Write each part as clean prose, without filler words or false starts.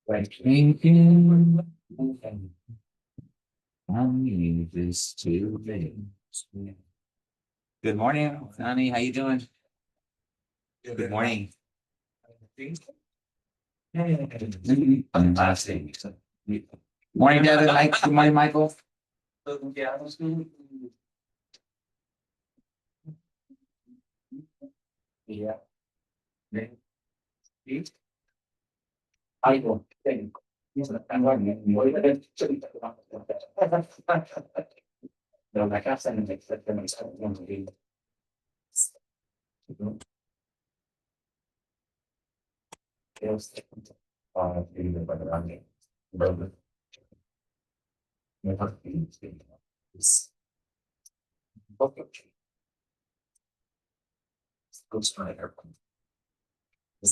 Like thinking I need this to be. Good morning, Nani. How you doing? Good morning. Fantastic. Morning, Devin. Good morning, Michael. Yeah. I don't think. No, my casa and make that demonstration. Even by the running. Goes to my airplane. I'm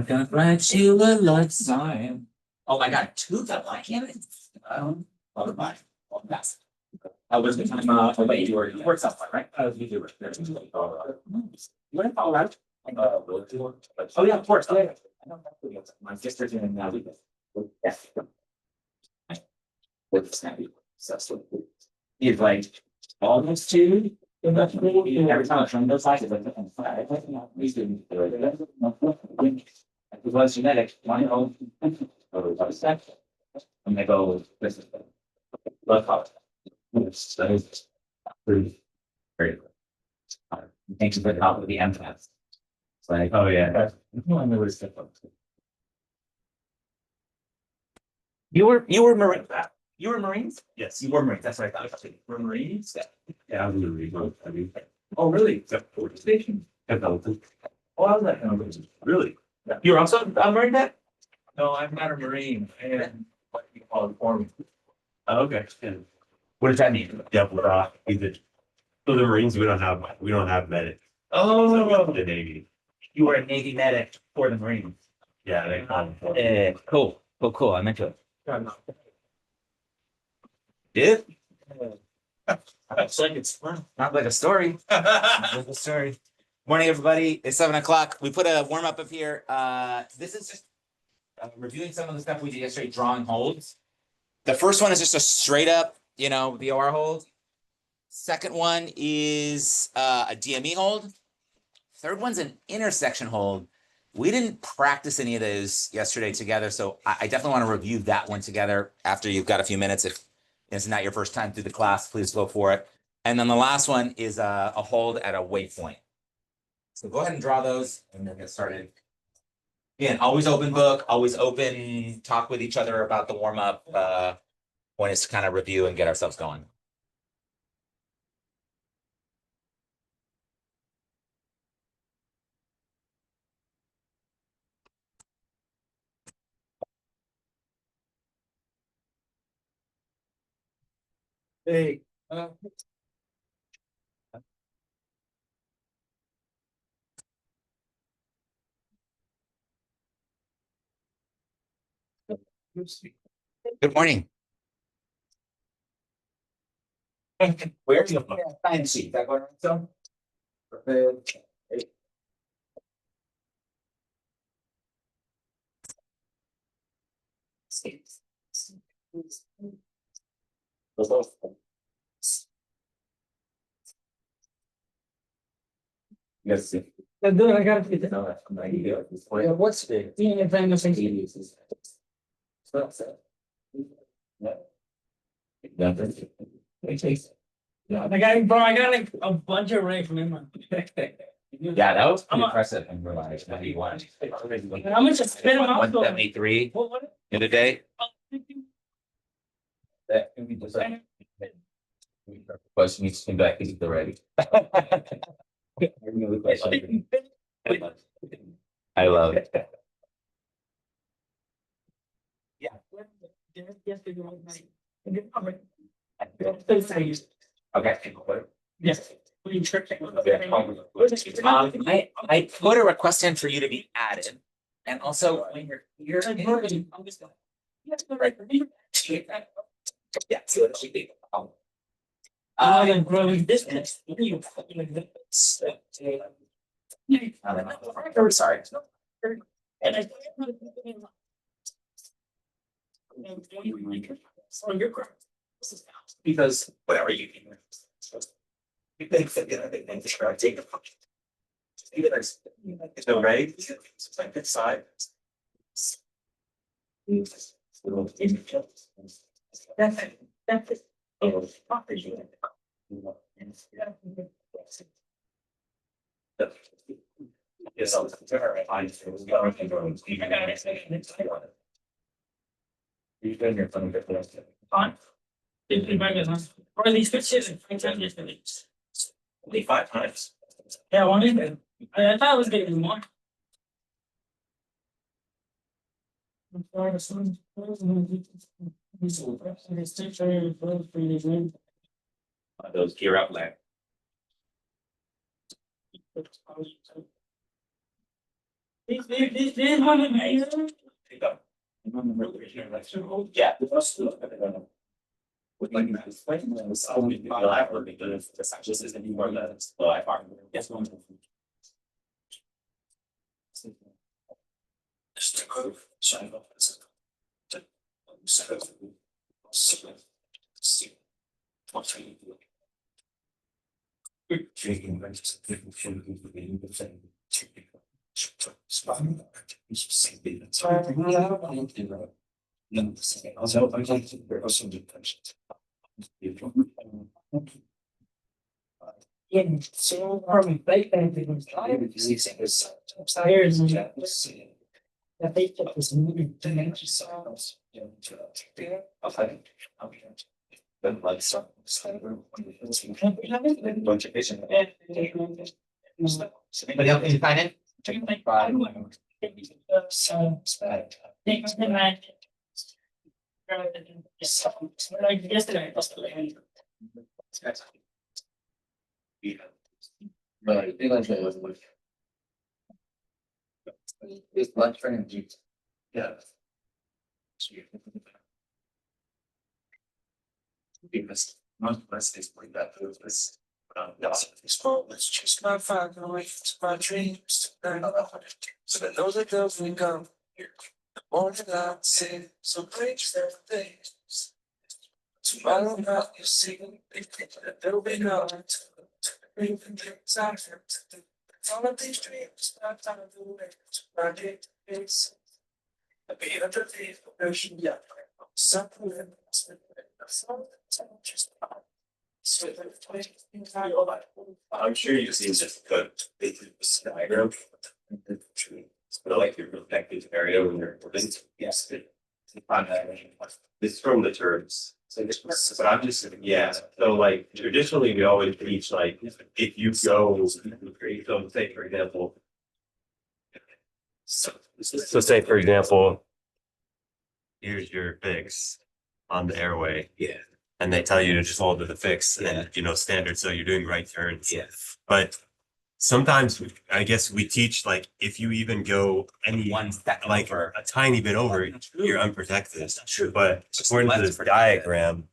gonna write you a love sign. Oh my God, two that I can't. Oh my, oh that's. I was the time. Oh wait, you work somewhere, right? You do work there. You want to follow out? Oh yeah, of course. Oh, yeah. I know exactly. My sister's in now. Yeah. With Snappy. So he's like almost two. Every time I turn those sides, it's like we didn't do it. It was genetic. My own. And they go, this is love how that is pretty great. Thanks for the help with the empaths. It's like, oh yeah. You were Marine. You were Marines? Yes. You were Marines. That's what I thought. You were Marines? Yeah, I was a Marine. I mean, oh, really? Except for the station. Oh, I was like, really? Yeah. You were also a Marine then? No, I'm not a Marine. I am what you call a foreman. Oh, okay. Yeah. What does that mean? Yeah, either. So the Marines, we don't have medic. Oh, the Navy. You were a Navy medic for the Marines. Yeah, they call them. Cool. I meant to. Did? It's like it's fun. Not like a story. Not like a story. Morning, everybody. It's 7 o'clock. We put a warm up here. This is just reviewing some of the stuff we did yesterday, drawing holds. The first one is just a straight up, the OR hold. Second one is a DME hold. Third one's an intersection hold. We didn't practice any of those yesterday together, so I definitely want to review that one together after you've got a few minutes. If it's not your first time through the class, please go for it. And then the last one is a hold at a waypoint. So go ahead and draw those and we'll get started. Again, always open book, always open, talk with each other about the warm-up. Point is to kind of review and get ourselves going. Hey. Good morning. Where are you? Science sheet. That going so? Yes. I gotta get that. What's the advantage of uses? Yeah, I got like a bunch of rank from him. Yeah, that was pretty impressive in real life. 91. How much I spent on 173 in a day? That can be decided. Question needs to come back because they're ready. I love it. Yeah. Okay. Yes. I put a request in for you to be added. And also when you're here, Yeah, see what she did. I'm growing business. Oh, sorry. And I. So you're correct. Because whatever you can. You think that they think they try to take the function. Even there's no right. It's like this side. That's. Oh. Yes, I was you've been here from the On. Or at least it's only 5 times. Yeah, one is good. I thought it was getting more. Those gear up there. These one amazing. Yeah. Would like that. It's only the IFR because the sanctions isn't anymore than the IFR. Yes. Yeah, so probably bake anything was tired. Upstairs and I think that was moving to exercise. But like some. Bunch of patient. Anybody else need to sign in? Like yesterday, But I think like it was like. It's lunch for him. Yeah. Because most less is like that food was. These moments just not far away from my dreams. So that those are those we come here. The morning I see some breaks their things. Tomorrow about you see, they think that they'll be gone. Even things I have to do. All of these dreams, not time to wait. My day to face. The beat of the leaf, ocean, yeah. Something that's just. I'm sure you see this good diagram. But like your protected area when you're living. Yes. It's from the terms. But I'm just, yeah, so like traditionally, we always teach like, if you go, so say for example. So say, for example, here's your fix on the airway. Yeah. And they tell you to just hold to the fix Yeah. and, standard, so you're doing right turns. Yeah. But sometimes I guess we teach like, if you even go any One step like over. a tiny bit over, you're unprotected. That's not true. But Just according to left this for diagram,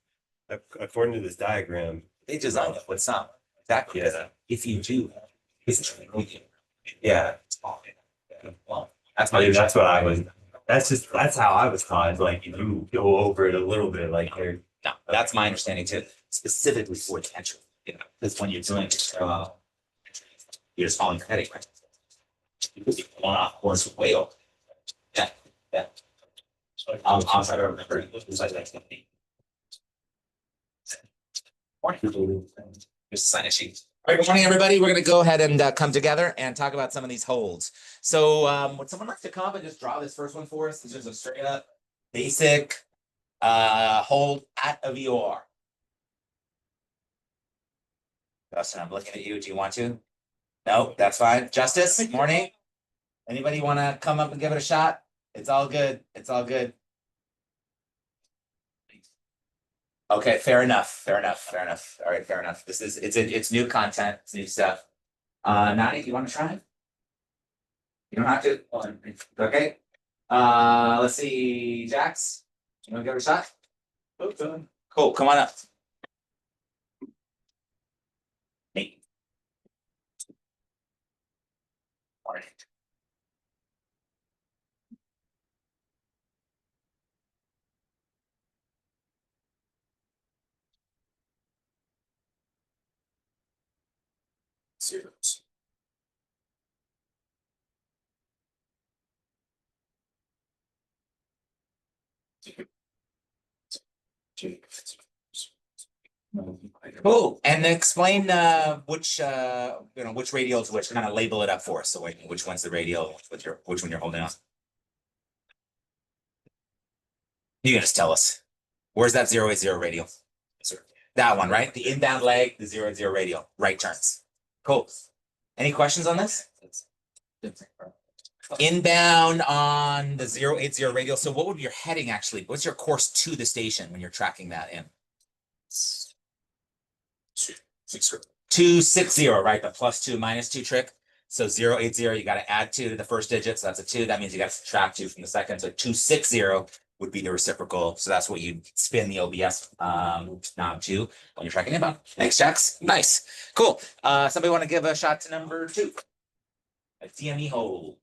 They design it with some. Exactly. Yeah. If you do. Yeah. Well, That's what I was. That's how I was taught. Is like, if you go over it a little bit, like you're. no, that's my understanding too, specifically for the entry, because when you're doing, you're just following the heading, right? You could be one off course with whale. Yeah, yeah. I'll try to remember. It's like that's gonna be. Just sign a sheet. All right, good morning, everybody. We're gonna go ahead and come together and talk about some of these holds. So would someone like to come up and just draw this first one for us? This is a straight up basic hold at a VOR. Justin, I'm looking at you. Do you want to? No, that's fine. Justice, morning. Anybody want to come up and give it a shot? It's all good. It's all good. Okay, fair enough. Fair enough. Fair enough. All right, fair enough. It's new content. It's new stuff. Nani, you want to try? You don't have to. Okay. Let's see, Jax. You wanna give it a shot? Okay. Cool, come on up. Hey. Morning. Serious. Cool, and explain which which radial is which, kind of label it up for us, so which one's the radial, which one you're holding on. You can just tell us. Where's that 080 radial? That one, right? The inbound leg, the 080 radial, right turns. Cool. Any questions on this? Inbound on the 080 radial. So what would your heading actually? What's your course to the station when you're tracking that in? 260, right? The +2 -2 trick. So 080, you got to add 2 to the first digit. So that's a 2. That means you got to subtract 2 from the second. So 260 would be the reciprocal. So that's what you spin the OBS knob to when you're tracking inbound. Thanks, Jax. Nice. Cool. Somebody want to give a shot to number 2? A DME hold.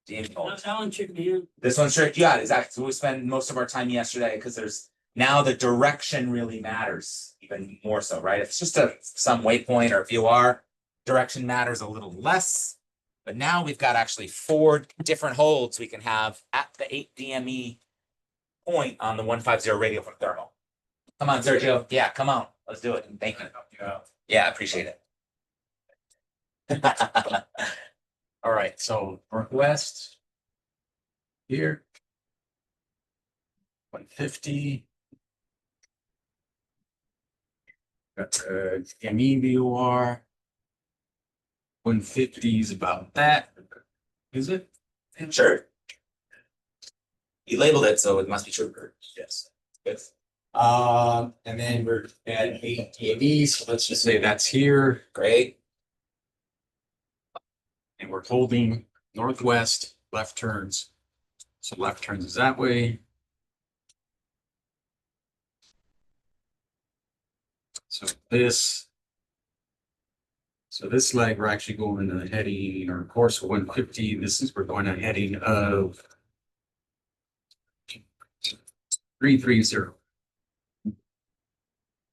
DME hold. That one tricked me in. This one's trick. Yeah, exactly. So we spent most of our time yesterday because there's now the direction really matters even more so, right? If it's just some waypoint or if you are, direction matters a little less. But now we've got actually 4 different holds we can have at the 8 DME point on the 150 radial from thermal. Come on, Sergio. Yeah, come on. Let's do it. Thank you. Yeah, I appreciate it. All right, so northwest here. 150. Got the MEVOR. 150 is about that. Is it? Sure. You labeled it, so it must be true. Yes. Good. And then we're at 8 DME, so let's just say that's here. Great. And we're holding northwest left turns. So left turns is that way. So this leg, we're actually going to heading, or course 150. We're going to heading of 330.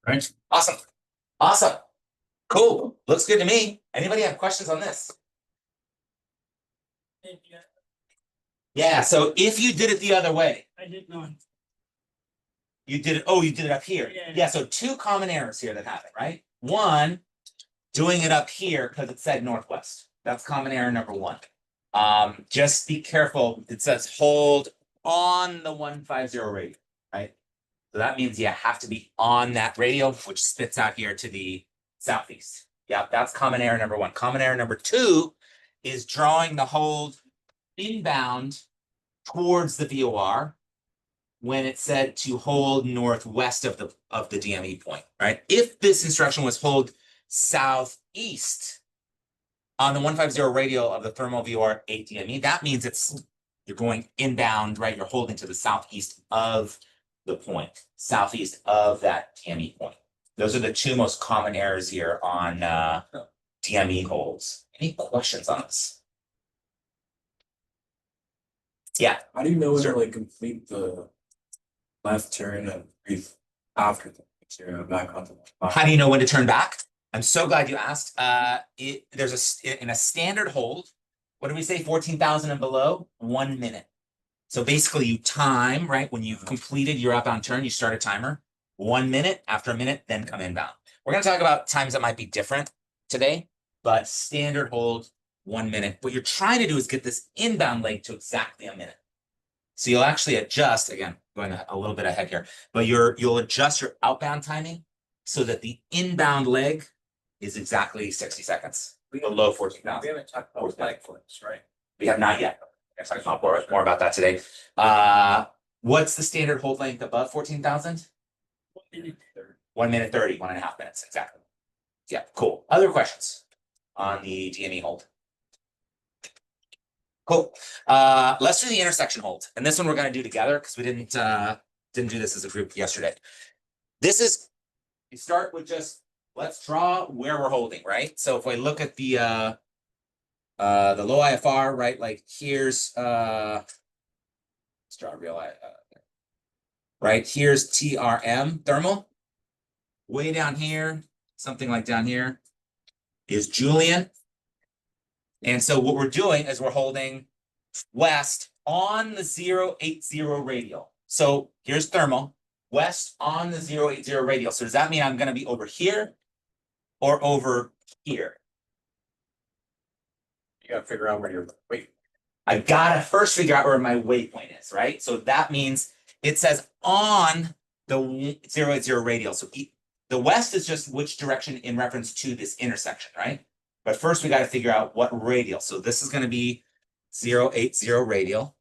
Right? Awesome. Awesome. Cool. Looks good to me. Anybody have questions on this? Yeah, so if you did it the other way, I didn't know. you did it, oh, you did it up here. Yeah. Yeah, so 2 common errors here that happen, right? One, doing it up here because it said northwest. That's common error number 1. Just be careful. It says hold on the 150 radial, right? So that means you have to be on that radial, which spits out here to the southeast. Yeah, that's common error number 1. Common error number 2 is drawing the hold inbound towards the VOR when it said to hold northwest of the DME point, right? If this instruction was hold southeast on the 150 radial of the thermal VOR 8 DME, that means you're going inbound, right? You're holding to the southeast of the point, southeast of that DME point. Those are the 2 most common errors here on DME holds. Any questions on this? Yeah. How do you know when Sure. to like complete the left turn and breathe after the zero back onto the How do you know when to turn back? I'm so glad you asked. There's in a standard hold, what do we say? 14,000 and below, 1 minute. So basically you time, right? When you've completed your outbound turn, you start a timer. 1 minute, after a minute, then come inbound. We're going to talk about times that might be different today, but standard hold, 1 minute. What you're trying to do is get this inbound leg to exactly a minute. So you'll actually adjust, again, going a little bit ahead here, but you'll adjust your outbound timing so that the inbound leg is exactly 60 seconds. Below 14,000. We haven't talked about leg flips, right? We have not yet. I'll talk more about that today. What's the standard hold length above 14,000? 1 minute 30, 1.5 minutes, exactly. Yeah, cool. Other questions on the DME hold? Cool. Let's do the intersection hold. And this one we're going to do together because we didn't didn't do this as a group yesterday. This is, you start with just, let's draw where we're holding, right? So if we look at the low IFR, right? Like here's, let's draw a real, right? Here's TRM, thermal. Way down here, something like down here, is Julian. And so what we're doing is we're holding west on the 080 radial. So here's thermal, west on the 080 radial. So does that mean I'm going to be over here or over here? You gotta figure out where you're, wait, I gotta first figure out where my waypoint is, right? So that means it says on the 080 radial. So the west is just which direction in reference to this intersection, right? But first we got to figure out what radial. So this is going to be 080 radial.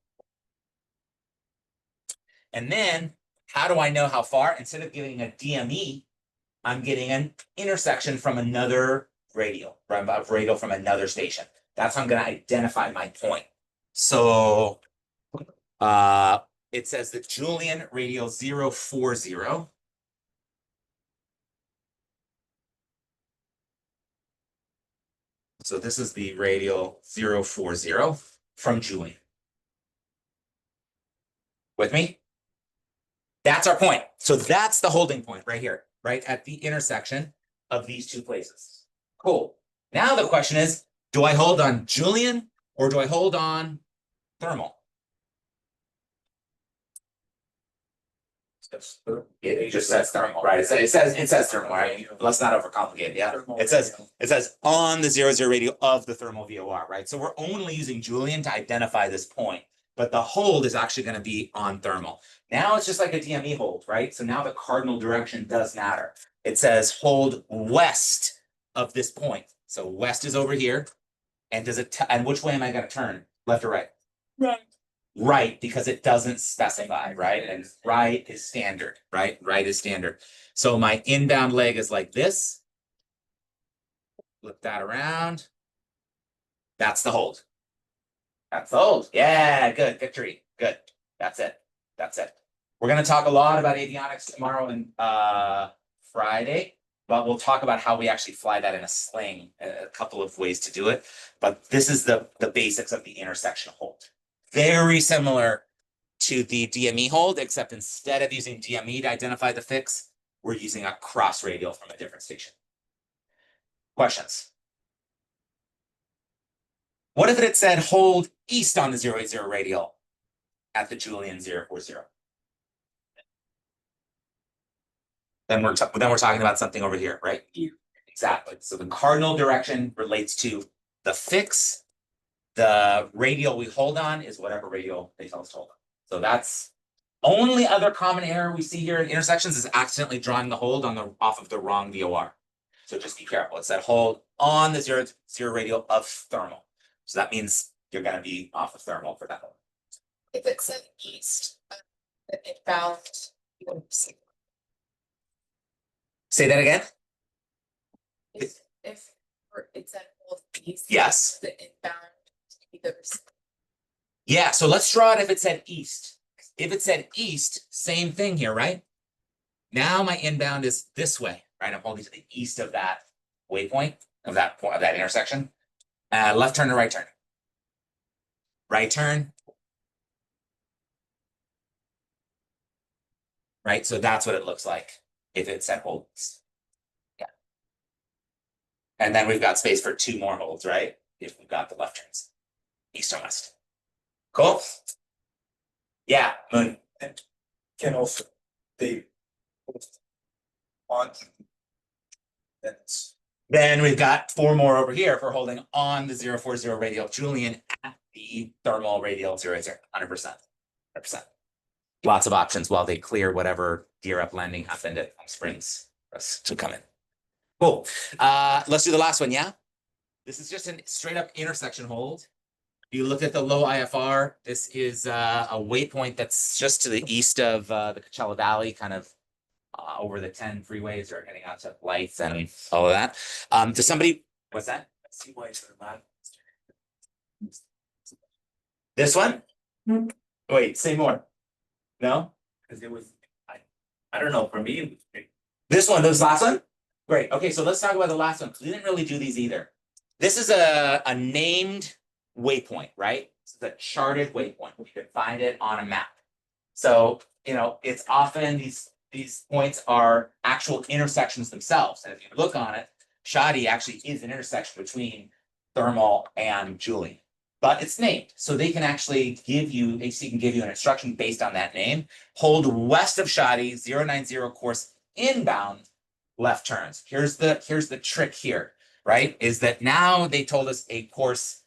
And then how do I know how far? Instead of getting a DME, I'm getting an intersection from another radial, radial from another station. That's how I'm going to identify my point. So it says the Julian radial 040. So this is the radial 040 from Julian. With me? That's our point. So that's the holding point right here, right at the intersection of these two places. Cool. Now the question is, do I hold on Julian or do I hold on thermal? It just says thermal, right? It says thermal, right? Let's not overcomplicate it. Yeah. It says on the 00 radial of the thermal VOR, right? So we're only using Julian to identify this point, but the hold is actually going to be on thermal. Now it's just like a DME hold, right? So now the cardinal direction does matter. It says hold west of this point. So west is over here. And does it and which way am I going to turn? Left or right? Right. Right, because it doesn't specify, right? And right is standard, right? Right is standard. So my inbound leg is like this. Flip that around. That's the hold. That's the hold. Yeah, good. Victory. Good. That's it. That's it. We're going to talk a lot about avionics tomorrow and Friday, but we'll talk about how we actually fly that in a sling, a couple of ways to do it. But this is the basics of the intersection hold. Very similar to the DME hold, except instead of using DME to identify the fix, we're using a cross radial from a different station. Questions? What if it said hold east on the 080 radial at the Julian 040? Then we're talking about something over here, right? Exactly. So the cardinal direction relates to the fix. The radial we hold on is whatever radial they tell us to hold on. So that's only other common error we see here in intersections is accidentally drawing the hold on the off of the wrong VOR. So just be careful. It's that hold on the 0 radial of thermal. So that means you're going to be off of thermal for that one. If it's an east, inbound. Say that again. If it's at both east. Yes. The inbound. Either. Yeah. So let's draw it if it said east. If it said east, same thing here, right? Now my inbound is this way, right? I'm holding to the east of that waypoint of that point of that intersection. Left turn to right turn. Right turn. Right. So that's what it looks like if it said hold east. Yeah. And then we've got space for two more holds, right? If we've got the left turns, east or west. Cool. Yeah. Moon. Can also they on that's Then we've got four more over here for holding on the 040 radial Julian at the thermal radial 00. 100%. 100%. Lots of options while they clear whatever gear up landing happened at Palm Springs for us to come in. Cool. Let's do the last one, yeah? This is just a straight up intersection hold. You look at the low IFR. This is a waypoint that's just to the east of the Coachella Valley, kind of over the 10 freeways or heading out to lights and all of that. Does somebody, what's that? see why it's not. This one? Wait, say more. No? Because it was I don't know, for me, This last one? Great. Okay, so let's talk about the last one. 'Cause we didn't really do these either. This is a named waypoint, right? It's a charted waypoint. You can find it on a map. So, it's often these points are actual intersections themselves. And if you look on it, Shoddy actually is an intersection between thermal and Julian. But it's named. So they can actually give you, AC can give you an instruction based on that name. Hold west of Shoddy, 090 course inbound left turns. Here's the trick here, right? Is that now they told us a course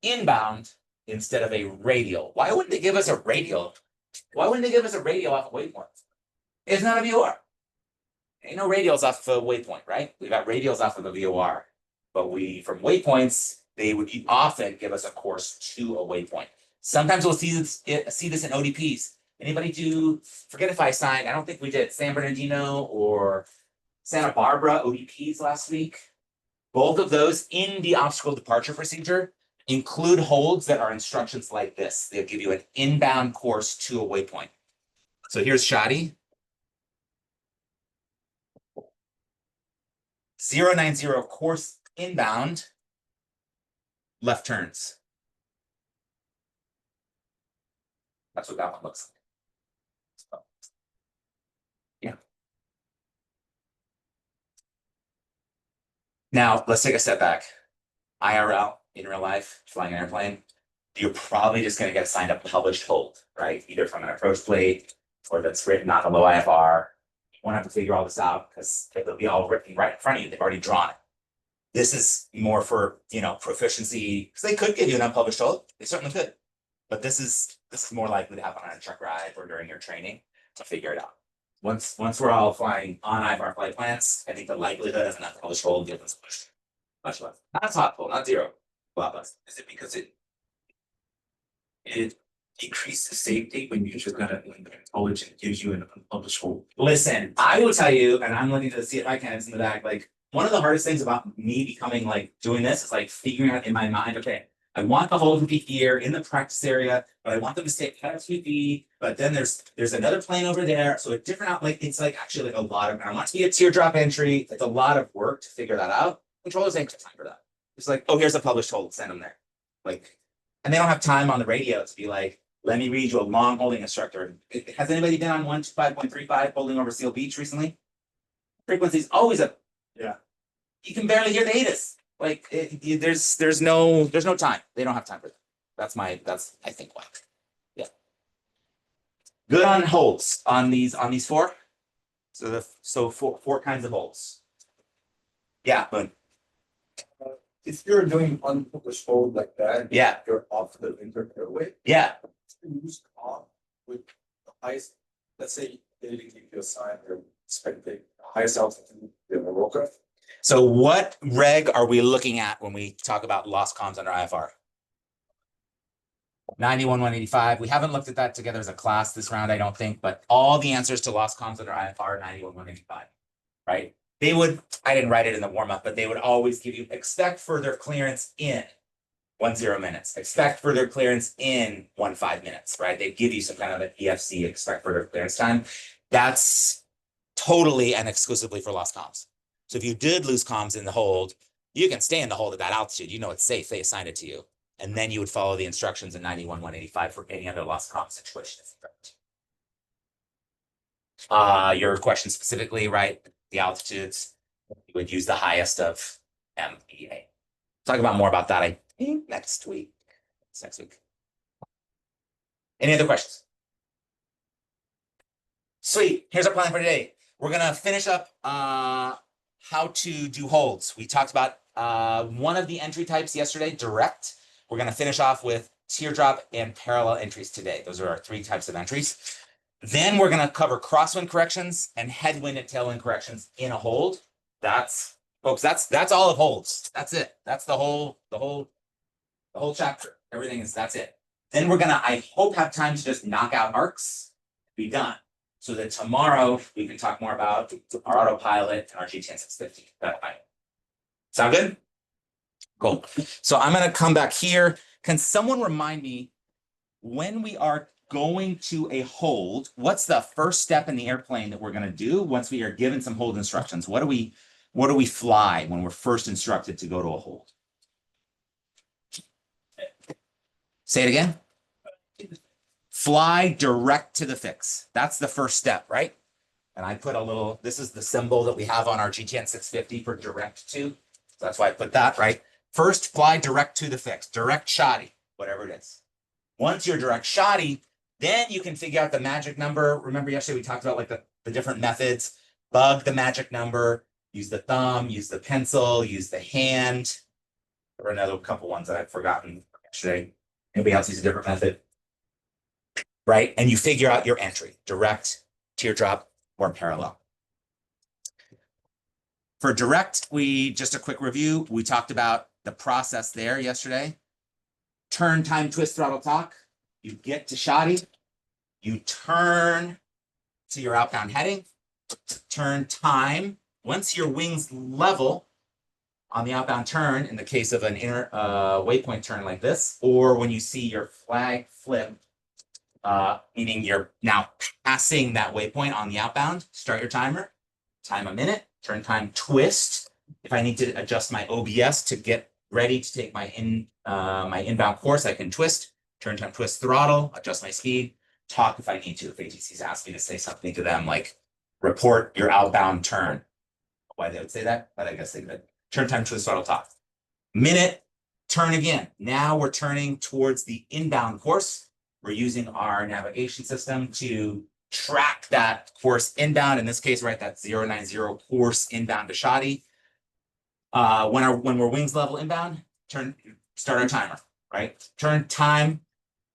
inbound instead of a radial. Why wouldn't they give us a radial? Why wouldn't they give us a radial off a waypoint? It's not a VOR. Ain't no radials off of a waypoint, right? We got radials off of a VOR. But from waypoints, they would often give us a course to a waypoint. Sometimes we'll see this in ODPs. Anybody forget if I signed, I don't think we did San Bernardino or Santa Barbara ODPs last week. Both of those in the obstacle departure procedure include holds that are instructions like this. They'll give you an inbound course to a waypoint. So here's Shoddy. 090 course inbound, left turns. That's what that one looks like. So, yeah. Now, let's take a step back. IRL, in real life, flying an airplane, you're probably just going to get assigned a published hold, right? Either from an approach plate or that's written on a low IFR. You won't have to figure all this out because it'll be all written right in front of you. They've already drawn it. This is more for, proficiency, because they could give you an unpublished hold. They certainly could. But this is more likely to happen on a truck ride or during your training to figure it out. Once we're all flying on IFR flight plans, I think the likelihood of an unpublished hold is much less. Not thoughtful, not zero. A lot less. is it because it decreases safety when you're just gonna college and gives you an unpublished hold? Listen, I will tell you, and I'm looking to see if I can, it's in the back, like, one of the hardest things about me becoming doing this is figuring out in my mind, okay, I want the hold to be here in the practice area, but I want them to stay at 2 feet, but then there's another plane over there, so a different it's actually a lot of, I want it to be a teardrop entry, it's a lot of work to figure that out. Controllers ain't got time for that. It's oh, here's a published hold, send them there. And they don't have time on the radio to be let me read you a long holding instructor. Has anybody been on 125.35 holding over Seal Beach recently? Frequency's always up. Yeah. You can barely hear the ATIS. There's no time. They don't have time for that. That's I think why. Yeah. Good on holds on these four. So four kinds of holds. Yeah, but If you're doing unpublished hold like that, yeah, you're off the interfairway. yeah. Use off with the highest, let's say they didn't give you a sign, you're expecting highest altitude in the Roca. So what reg are we looking at when we talk about lost comms under IFR? 91.185. We haven't looked at that together as a class this round, I don't think, but all the answers to lost comms under IFR are 91.185, right? They would, I didn't write it in the warm-up, but they would always give you expect further clearance in 10 minutes, expect further clearance in 15 minutes, right? They give you some kind of an EFC, expect further clearance time. That's totally and exclusively for lost comms. So if you did lose comms in the hold, you can stay in the hold at that altitude. You know it's safe. They assigned it to you. And then you would follow the instructions in 91.185 for any other lost comms situation. Your question specifically, right? The altitudes, you would use the highest of MEA. Talk about more about that, I think, next week. It's next week. Any other questions? Sweet. Here's our plan for today. We're going to finish up how to do holds. We talked about one of the entry types yesterday, direct. We're going to finish off with teardrop and parallel entries today. Those are our 3 types of entries. Then we're going to cover crosswind corrections and headwind and tailwind corrections in a hold. That's all of holds. That's it. That's the whole chapter. That's it. Then we're going to, I hope, have time to just knock out arcs, be done. So that tomorrow we can talk more about our autopilot and our GTN 650. Sound good? Cool. So I'm going to come back here. Can someone remind me when we are going to a hold, what's the first step in the airplane that we're going to do once we are given some hold instructions? What do we fly when we're first instructed to go to a hold? Say it again. Fly direct to the fix. That's the first step, right? And I put a little, this is the symbol that we have on our GTN 650 for direct to. So that's why I put that, right? First, fly direct to the fix, direct shoddy, whatever it is. Once you're direct shoddy, then you can figure out the magic number. Remember yesterday we talked about like the different methods. Bug the magic number, use the thumb, use the pencil, use the hand. There were another couple ones that I'd forgotten yesterday. Anybody else use a different method? Right? And you figure out your entry, direct, teardrop, or parallel. For direct, just a quick review. We talked about the process there yesterday. Turn, time, twist, throttle, talk. You get to shoddy. You turn to your outbound heading. Turn time. Once your wings level on the outbound turn, in the case of an inner waypoint turn like this, or when you see your flag flip, meaning you're now passing that waypoint on the outbound, start your timer, time a minute, turn time, twist. If I need to adjust my OBS to get ready to take my inbound course, I can twist, turn time, twist, throttle, adjust my speed, talk if I need to. If ATCs ask me to say something to them like report your outbound turn. Why they would say that, but I guess they could. Turn time, twist, throttle, talk. Minute, turn again. Now we're turning towards the inbound course. We're using our navigation system to track that course inbound. In this case, right, that 090 course inbound to shoddy. When we're wings level inbound, start our timer, right? Turn time.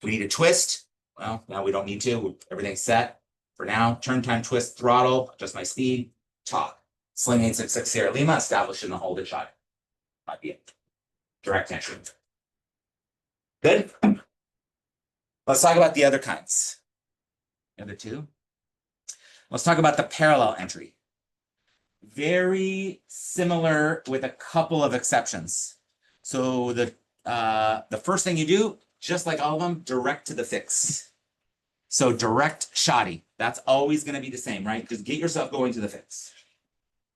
We need a twist. Well, now we don't need to. Everything's set for now. Turn time, twist, throttle, adjust my speed, talk. Sling 866 Sierra Lima, establishing the hold at shoddy. Might be it. Direct entry. Good. Let's talk about the other kinds. The other two. Let's talk about the parallel entry. Very similar with a couple of exceptions. So the first thing you do, just like all of them, direct to the fix. So direct shoddy. That's always going to be the same, right? Just get yourself going to the fix.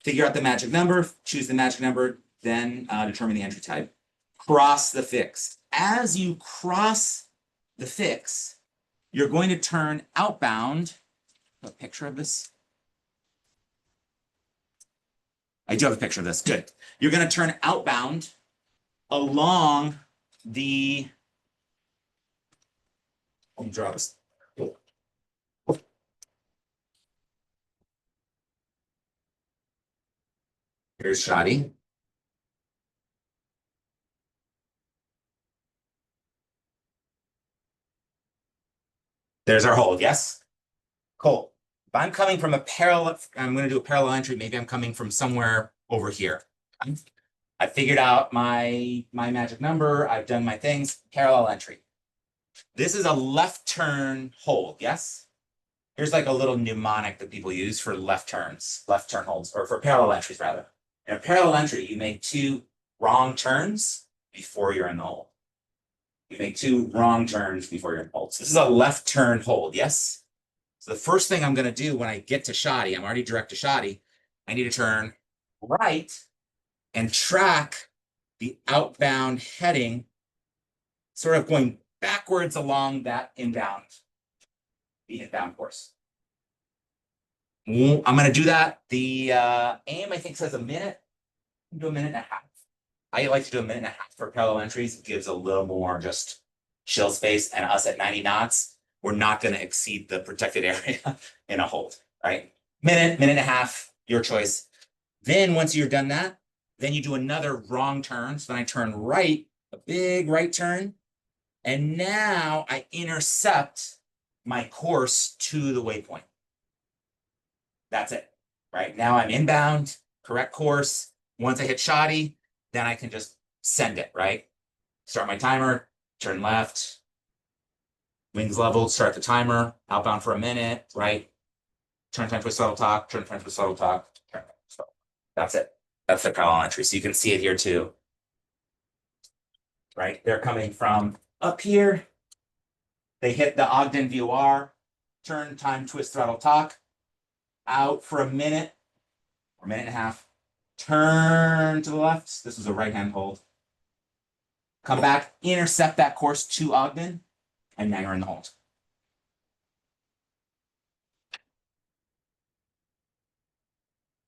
Figure out the magic number, choose the magic number, then determine the entry type. Cross the fix. As you cross the fix, you're going to turn outbound. A picture of this. I do have a picture of this. Good. You're going to turn outbound along the. Let me draw this. Here's shoddy. There's our hold. Yes. Cool. If I'm coming from a parallel, I'm going to do a parallel entry. Maybe I'm coming from somewhere over here. I figured out my magic number. I've done my things. Parallel entry. This is a left turn hold. Yes. Here's like a little mnemonic that people use for left turn holds, or for parallel entries rather. In a parallel entry, you make 2 wrong turns before you're in the hold. You make 2 wrong turns before you're in hold. So this is a left turn hold. Yes. So the first thing I'm going to do when I get to shoddy, I'm already direct to shoddy. I need to turn right and track the outbound heading, sort of going backwards along that inbound course. I'm going to do that. The aim, I think, says a minute. Do a minute and a half. I like to do a minute and a half for parallel entries. It gives a little more just chill space, and us at 90 knots. We're not going to exceed the protected area in a hold, right? Minute and a half, your choice. Then once you're done that, then you do another wrong turn. So then I turn right, a big right turn. And now I intercept my course to the waypoint. That's it, right? Now I'm inbound, correct course. Once I hit shoddy, then I can just send it, right? Start my timer, turn left. Wings leveled, start the timer, outbound for a minute, right? Turn time, twist, throttle, talk, turn time, twist, throttle, talk. So that's it. That's the parallel entry. So you can see it here too. Right? They're coming from up here. They hit the Ogden VOR, turn, time, twist, throttle, talk, out for a minute or minute and a half, turn to the left. This was a right hand hold. Come back, intercept that course to Ogden, and now you're in the hold.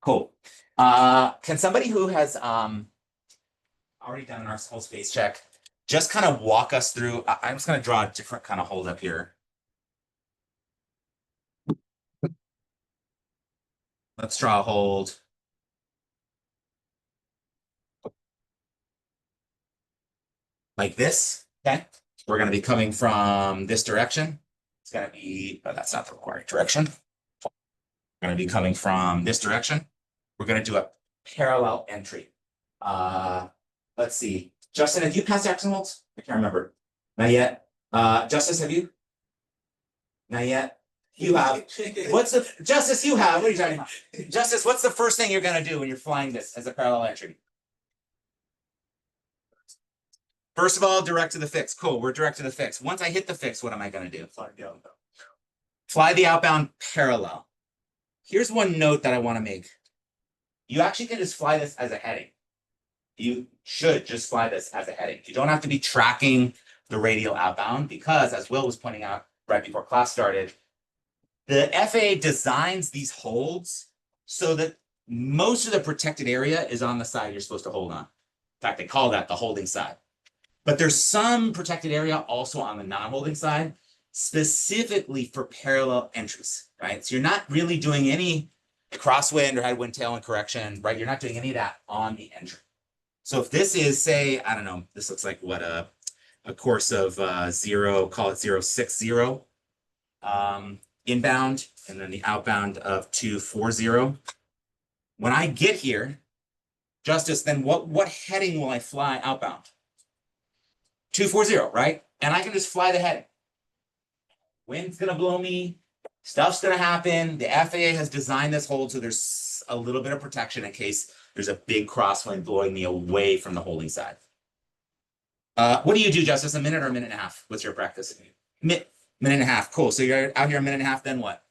Cool. Can somebody who has already done our whole space check just kind of walk us through? I'm just going to draw a different kind of hold up here. Let's draw a hold. Like this, okay? We're going to be coming from this direction. It's going to be, oh, that's not the required direction. We're going to be coming from this direction. We're going to do a parallel entry. Let's see. Justin, have you passed action holds? I can't remember. Not yet. Justice, have you? Not yet. You have. What's the Justice? You have. What are you talking about? Justice, what's the first thing you're going to do when you're flying this as a parallel entry? First of all, direct to the fix. Cool. We're direct to the fix. Once I hit the fix, what am I going to do? Fly the outbound parallel. Here's one note that I want to make. You actually can just fly this as a heading. You should just fly this as a heading. You don't have to be tracking the radial outbound because, as Will was pointing out right before class started, the FAA designs these holds so that most of the protected area is on the side you're supposed to hold on. In fact, they call that the holding side. But there's some protected area also on the non-holding side, specifically for parallel entries, right? So you're not really doing any crosswind or headwind, tailwind correction, right? You're not doing any of that on the entry. So if this is, say, I don't know, this looks like what a course of zero, call it 060 inbound, and then the outbound of 240. When I get here, Justice, then what heading will I fly outbound? 240, right? And I can just fly the heading. Wind's gonna blow me, stuff's gonna happen. The FAA has designed this hold so there's a little bit of protection in case there's a big crosswind blowing me away from the holding side. What do you do, Justice? A minute or a minute and a half? What's your practice? Minute and a half. Cool. So you're out here a minute and a half, then what?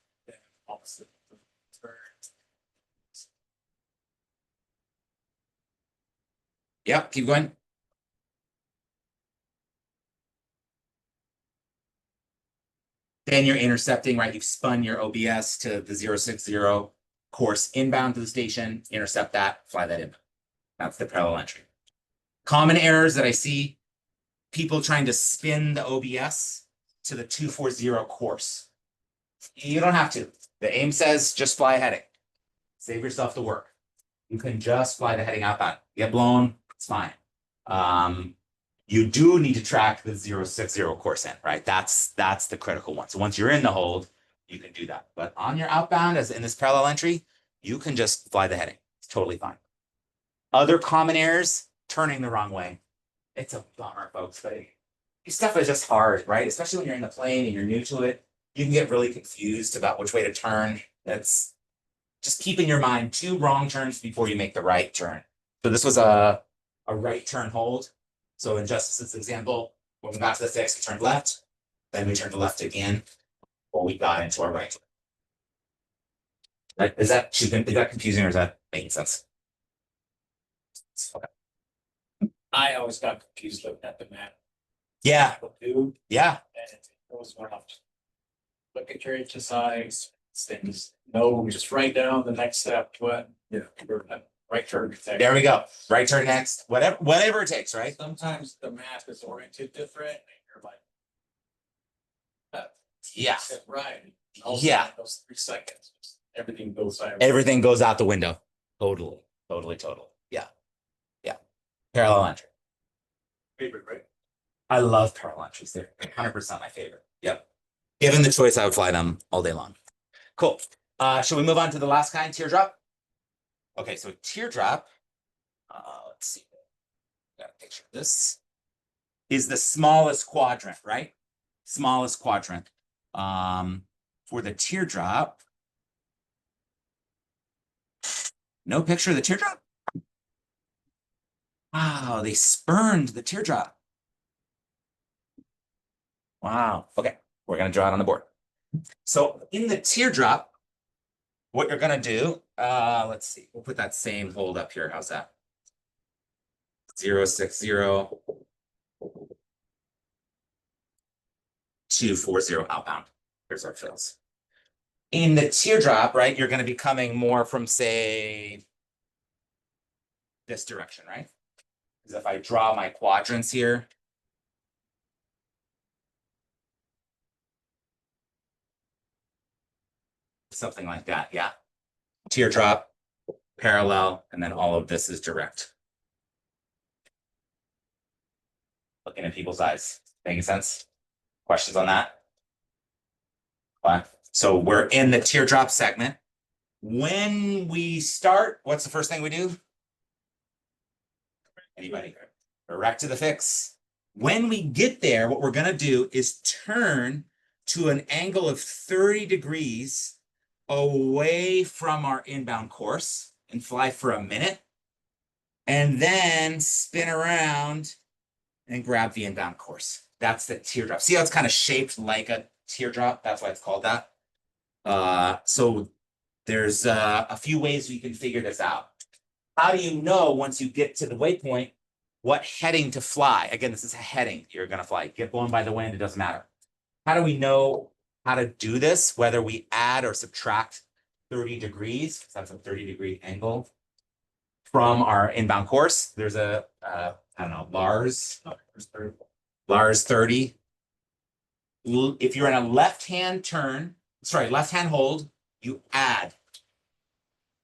Yep, keep going. Then you're intercepting, right? You've spun your OBS to the 060 course inbound to the station, intercept that, fly that in. That's the parallel entry. Common errors that I see, people trying to spin the OBS to the 240 course. You don't have to. The AIM says just fly a heading. Save yourself the work. You can just fly the heading outbound. Get blown, it's fine. You do need to track the 060 course in, right? That's the critical one. So once you're in the hold, you can do that. But on your outbound, as in this parallel entry, you can just fly the heading. It's totally fine. Other common errors, turning the wrong way. It's a bummer, folks, but this stuff is just hard, right? Especially when you're in the plane and you're new to it. You can get really confused about which way to turn. That's just keep in your mind 2 wrong turns before you make the right turn. So this was a right turn hold. So in Justice's example, when we got to the fix, we turned left, then we turned left again, or we got into our right. Is that confusing or is that making sense? Okay. I always got confused looking at the map. Yeah, Dude, yeah, and it was one off. Look at your exercise, things. No, just write down the next step. What? Yeah. Right turn. there we go. Right turn next, whatever it takes, right? Sometimes the map is oriented different, and you're like, Yeah, right. Yeah. Those 3 seconds, everything goes out. everything goes out the window. Totally. Yeah. Parallel entry. Favorite, right? I love parallel entries. They're 100% my favorite. Yep. Given the choice, I would fly them all day long. Cool. Should we move on to the last kind, teardrop? Okay, so teardrop. Let's see. Got a picture of this. Is the smallest quadrant, right? Smallest quadrant. For the teardrop. No picture of the teardrop. Wow, they spurned the teardrop. Wow. Okay. We're gonna draw it on the board. So in the teardrop, what you're gonna do, let's see, we'll put that same hold up here. How's that? 060 240 outbound. Here's our fills. In the teardrop, right, you're going to be coming more from, say, this direction, right? Because if I draw my quadrants here, something like that, yeah. Teardrop, parallel, and then all of this is direct. Looking at people's eyes. Making sense? Questions on that? Fine. So we're in the teardrop segment. When we start, what's the first thing we do? Anybody? Direct to the fix. When we get there, what we're going to do is turn to an angle of 30 degrees away from our inbound course and fly for a minute, and then spin around and grab the inbound course. That's the teardrop. See how it's kind of shaped like a teardrop? That's why it's called that. So there's a few ways we can figure this out. How do you know once you get to the waypoint what heading to fly? Again, this is a heading you're going to fly. Get blown by the wind, it doesn't matter. How do we know how to do this? Whether we add or subtract 30 degrees, that's a 30-degree angle from our inbound course. There's a, I don't know, Lars 30. If you're in a left-hand turn, left-hand hold, you add.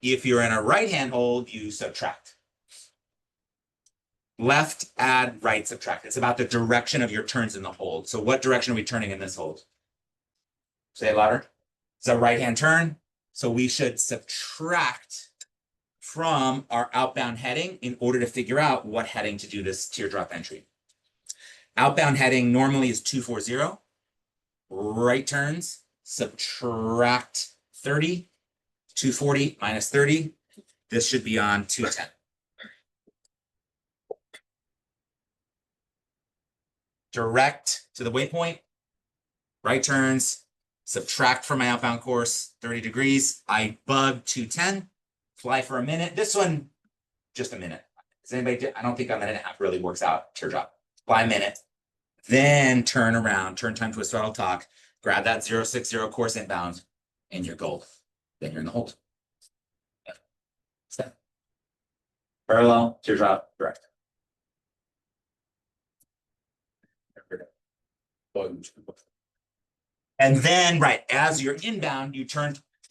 If you're in a right-hand hold, you subtract. Left, add, right, subtract. It's about the direction of your turns in the hold. So what direction are we turning in this hold? Say it louder. It's a right-hand turn. So we should subtract from our outbound heading in order to figure out what heading to do this teardrop entry. Outbound heading normally is 240. Right turns, subtract 30. 240 minus 30. This should be on 210. Direct to the waypoint. Right turns, subtract from my outbound course, 30 degrees. I bug 210, fly for a minute. This one, just a minute. Does anybody, I don't think a minute and a half really works out. Teardrop. Fly a minute. Then turn around, turn time to a throttle talk, grab that 060 course inbound, and you're gold. Then you're in the hold. Step. Parallel, teardrop, direct. And then, right, as you're inbound, you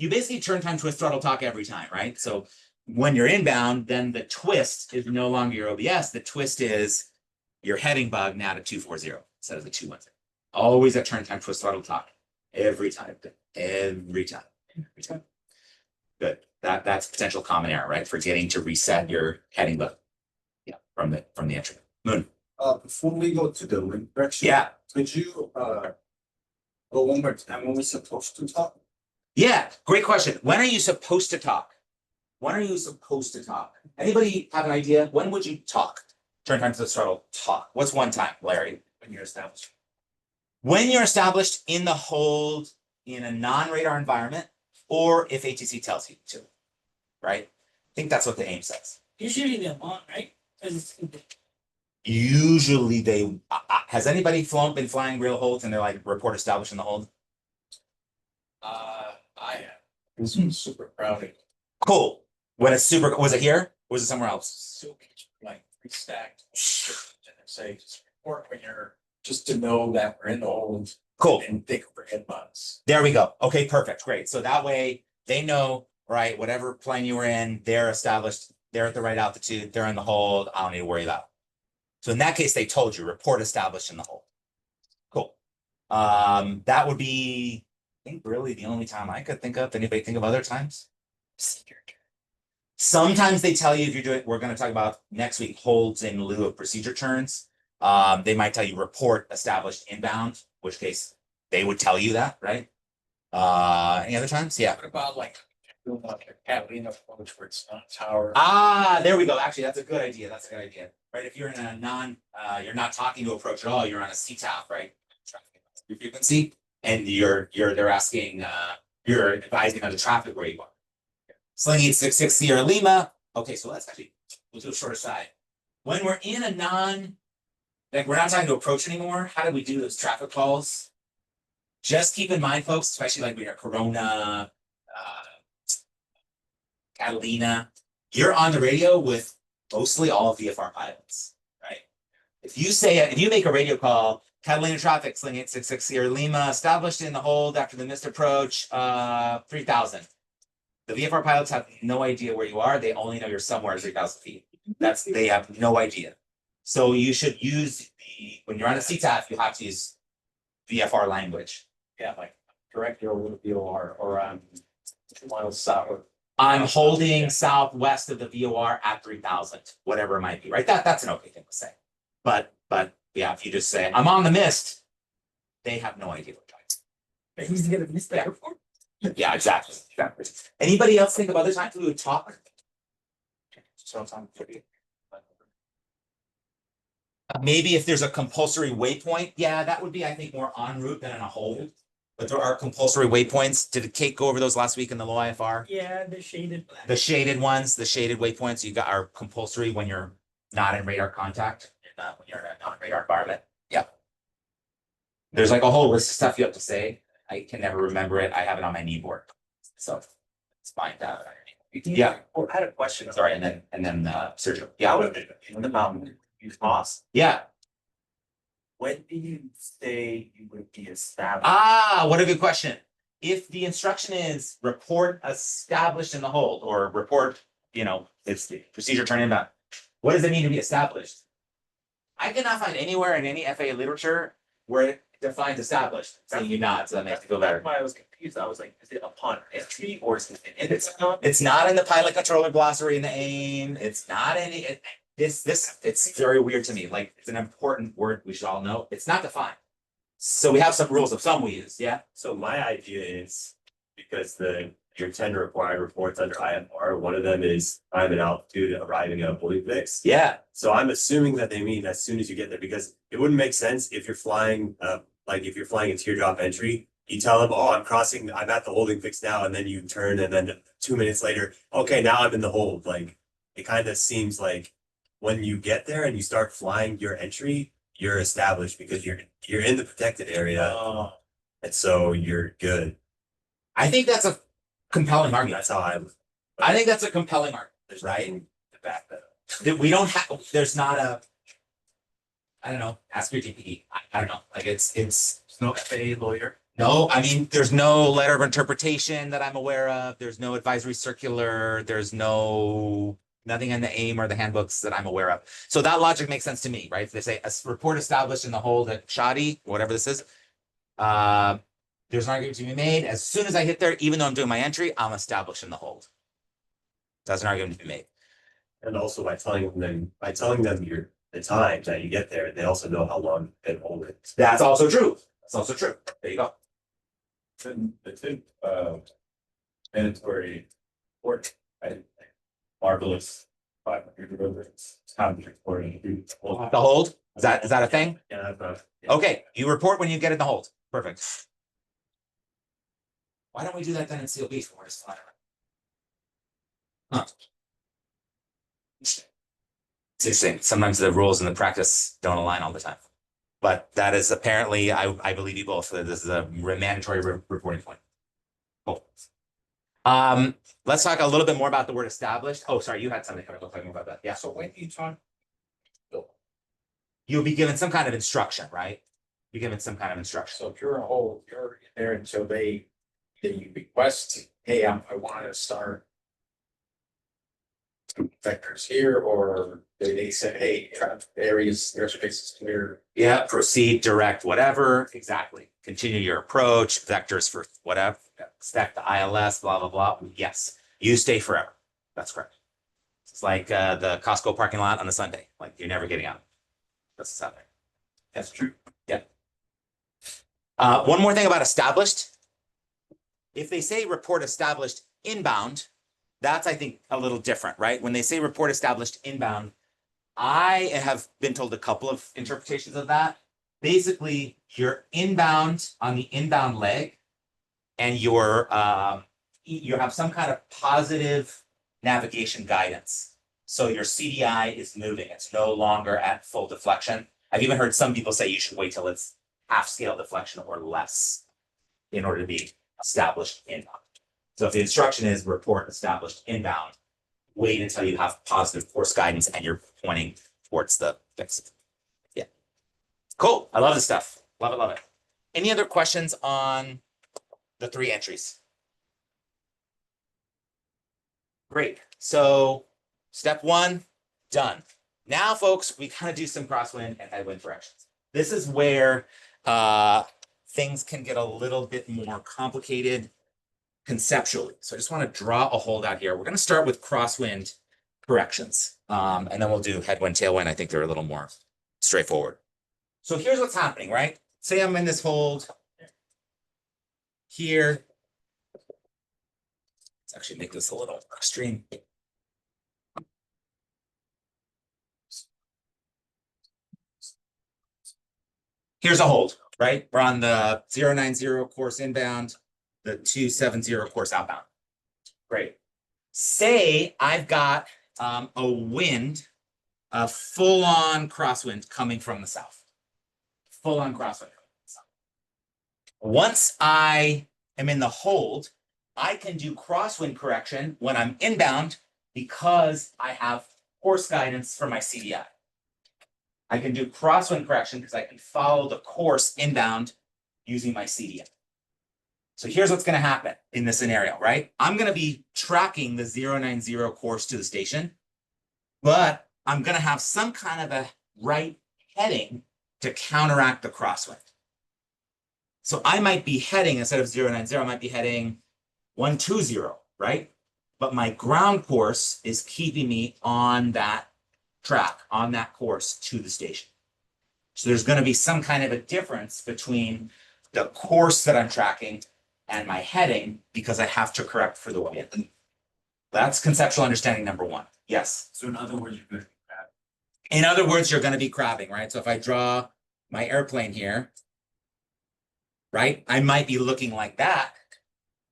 basically turn time to a throttle talk every time, right? So when you're inbound, then the twist is no longer your OBS. The twist is your heading bug now to 240 instead of the 210. Always a turn time to a throttle talk. Every time. Every time. Every time. Good. That's potential common error, right? Forgetting to reset your heading bug. Yeah, from the entry. Moon. Before we go to the wind direction. Yeah. Could you go one more time when we're supposed to talk? Yeah, great question. When are you supposed to talk? When are you supposed to talk? Anybody have an idea? When would you talk? Turn time to the throttle, talk. What's one time, Larry? When you're established. When you're established in the hold in a non-radar environment, or if ATC tells you to, right? I think that's what the AIM says. Usually they're on, right? Usually they, has anybody been flying real holds and they're like report established in the hold? I am. This one's super crowded. Cool. When it's super, was it here? Or was it somewhere else? So like stacked. And say just report when you're just to know that we're in the hold. Cool. And think for headbutts. There we go. Okay, perfect. Great. So that way they know, right, whatever plane you were in, they're established, they're at the right altitude, they're in the hold, I don't need to worry about. So in that case, they told you, report established in the hold. Cool. That would be, I think, really the only time I could think of. Anybody think of other times? Sometimes they tell you if you're doing, we're going to talk about next week, holds in lieu of procedure turns. They might tell you report established inbound, which case they would tell you that, right? Any other times? Yeah. What about like a Catalina approach where it's not a tower? Ah, there we go. Actually, that's a good idea. That's a good idea. Right? If you're in a you're not talking to approach at all, you're on a CTAF, right? Your frequency. And they're asking, you're advising on the traffic where you are. Sling 866 Sierra Lima. Okay, so let's actually, we'll do a shorter side. When we're in a like we're not trying to approach anymore, how do we do those traffic calls? Just keep in mind, folks, especially like we have Corona, Catalina, you're on the radio with mostly all VFR pilots, right? If you make a radio call, Catalina traffic, Sling 866 Sierra Lima, established in the hold after the missed approach, 3000. The VFR pilots have no idea where you are. They only know you're somewhere 3,000 feet. They have no idea. So you should use when you're on a CTAF, you have to use VFR language. Yeah, like direct your VOR or 2 miles south. I'm holding southwest of the VOR at 3,000, whatever it might be, right? That's an okay thing to say. But yeah, if you just say, I'm on the mist, they have no idea what you're He's gonna miss the airport. talking. Yeah, exactly. Anybody else think of other times we would talk? Maybe if there's a compulsory waypoint, yeah, that would be, I think, more en route than in a hold. But there are compulsory waypoints. Did Kate go over those last week in the low IFR? Yeah, the shaded. black. The shaded ones, the shaded waypoints you got are compulsory when you're not in radar contact, not when you're in a non-radar environment. Yeah. There's like a whole list of stuff you have to say. I can never remember it. I have it on my kneeboard. So it's fine. Yeah. Well, I had a question. Sorry, and then Sergio. Yeah. In the mountain, you lost. Yeah. When do you say you would be established? Ah, what a good question. If the instruction is report established in the hold or report, it's the procedure turn inbound. What does it mean to be established? I cannot find anywhere in any FAA literature where it defines established. Saying you not, so that makes me feel better. That's why I was confused. I was like, is it upon entry or is it in It's not in the pilot controller glossary in the AIM. It's not any. It's very weird to me. Like it's an important word we should all know. It's not defined. So we have some rules of thumb we use. Yeah. So my idea is because your 10 required reports under IFR, one of them is time and altitude arriving at a bully fix. Yeah. So I'm assuming that they mean as soon as you get there, because it wouldn't make sense if you're flying, if you're flying a teardrop entry, you tell them, oh, I'm at the holding fix now, and then you turn, and then 2 minutes later, okay, now I'm in the hold. Like it kind of seems like when you get there and you start flying your entry, you're established because you're in the protected area, and so you're good. I think that's a compelling argument. That's how I think that's a compelling argument, right? The back that up. That we don't have. There's not a. I don't know. Ask your DPE. I don't know. Like it's No FAA lawyer. no. I mean, there's no letter of interpretation that I'm aware of. There's no advisory circular. There's nothing in the AIM or the handbooks that I'm aware of. So that logic makes sense to me, right? If they say a report established in the hold at Shoddy, whatever this is, there's an argument to be made. As soon as I hit there, even though I'm doing my entry, I'm established in the hold. That's an argument to be made. And also by telling them the time that you get there, they also know how long you've been holding. That's also true. That's also true. There you go. The mandatory work, right? Marvelous 500 deliveries. Time reporting. The hold? Is that a thing? Yeah, that's Okay, you report when you get in the hold. Perfect. Why don't we do that then in CLB for we're just flying around? Huh. It's interesting. Sometimes the rules and the practice don't align all the time. But that is apparently, I believe you both, that this is a mandatory reporting point. Cool. Let's talk a little bit more about the word established. Oh, sorry, you had something. We'll talk more about that. Yeah. So when you talk, You'll be given some kind of instruction, right? Be given some kind of instruction. so if you're a hold, you're in there until they request, hey, I want to start vectors here, or they said, hey, areas, airspace is clear. Yeah, proceed, direct, whatever. Exactly. Continue your approach, vectors for whatever, stack the ILS, blah, blah, blah. Yes, you stay forever. That's correct. It's like the Costco parking lot on a Sunday. Like you're never getting out. That's what's happening. That's true. Yeah. One more thing about established. If they say report established inbound, that's, I think, a little different, right? When they say report established inbound, I have been told a couple of interpretations of that. basically you're inbound on the inbound leg and you have some kind of positive navigation guidance. So your CDI is moving. It's no longer at full deflection. I've even heard some people say you should wait till it's half scale deflection or less in order to be established inbound. So if the instruction is report established inbound, wait until you have positive force guidance and you're pointing towards the fix. Yeah. Cool. I love this stuff. Love it, love it. Any other questions on the 3 entries? Great. So step 1, done. Now, folks, we kind of do some crosswind and headwind corrections. This is where things can get a little bit more complicated conceptually. So I just want to draw a hold out here. We're going to start with crosswind corrections, and then we'll do headwind, tailwind. I think they're a little more straightforward. So here's what's happening, right? Say I'm in this hold here. Let's actually make this a little extreme. Here's a hold, right? We're on the 090 course inbound, the 270 course outbound. Great. Say I've got a wind, a full-on crosswind coming from the south. Full-on crosswind. Once I am in the hold, I can do crosswind correction when I'm inbound because I have course guidance for my CDI. I can do crosswind correction because I can follow the course inbound using my CDI. So here's what's going to happen in this scenario, right? I'm going to be tracking the 090 course to the station, but I'm going to have some kind of a right heading to counteract the crosswind. So I might be heading, instead of 090, I might be heading 120, right? But my ground course is keeping me on that track, on that course to the station. So there's going to be some kind of a difference between the course that I'm tracking and my heading because I have to correct for the wind. That's conceptual understanding number 1. Yes. So in other words, you're going to be crab. In other words, you're going to be crabbing, right? So if I draw my airplane here, right, I might be looking like that,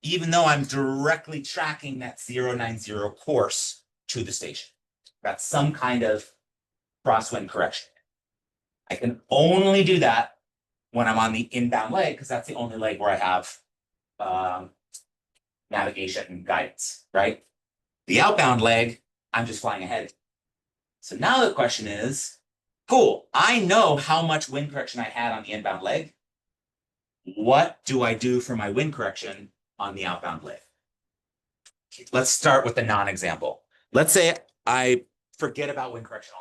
even though I'm directly tracking that 090 course to the station. That's some kind of crosswind correction. I can only do that when I'm on the inbound leg because that's the only leg where I have navigation and guidance, right? The outbound leg, I'm just flying ahead. So now the question is, cool, I know how much wind correction I had on the inbound leg. What do I do for my wind correction on the outbound leg? Let's start with the non-example. Let's say I forget about wind correction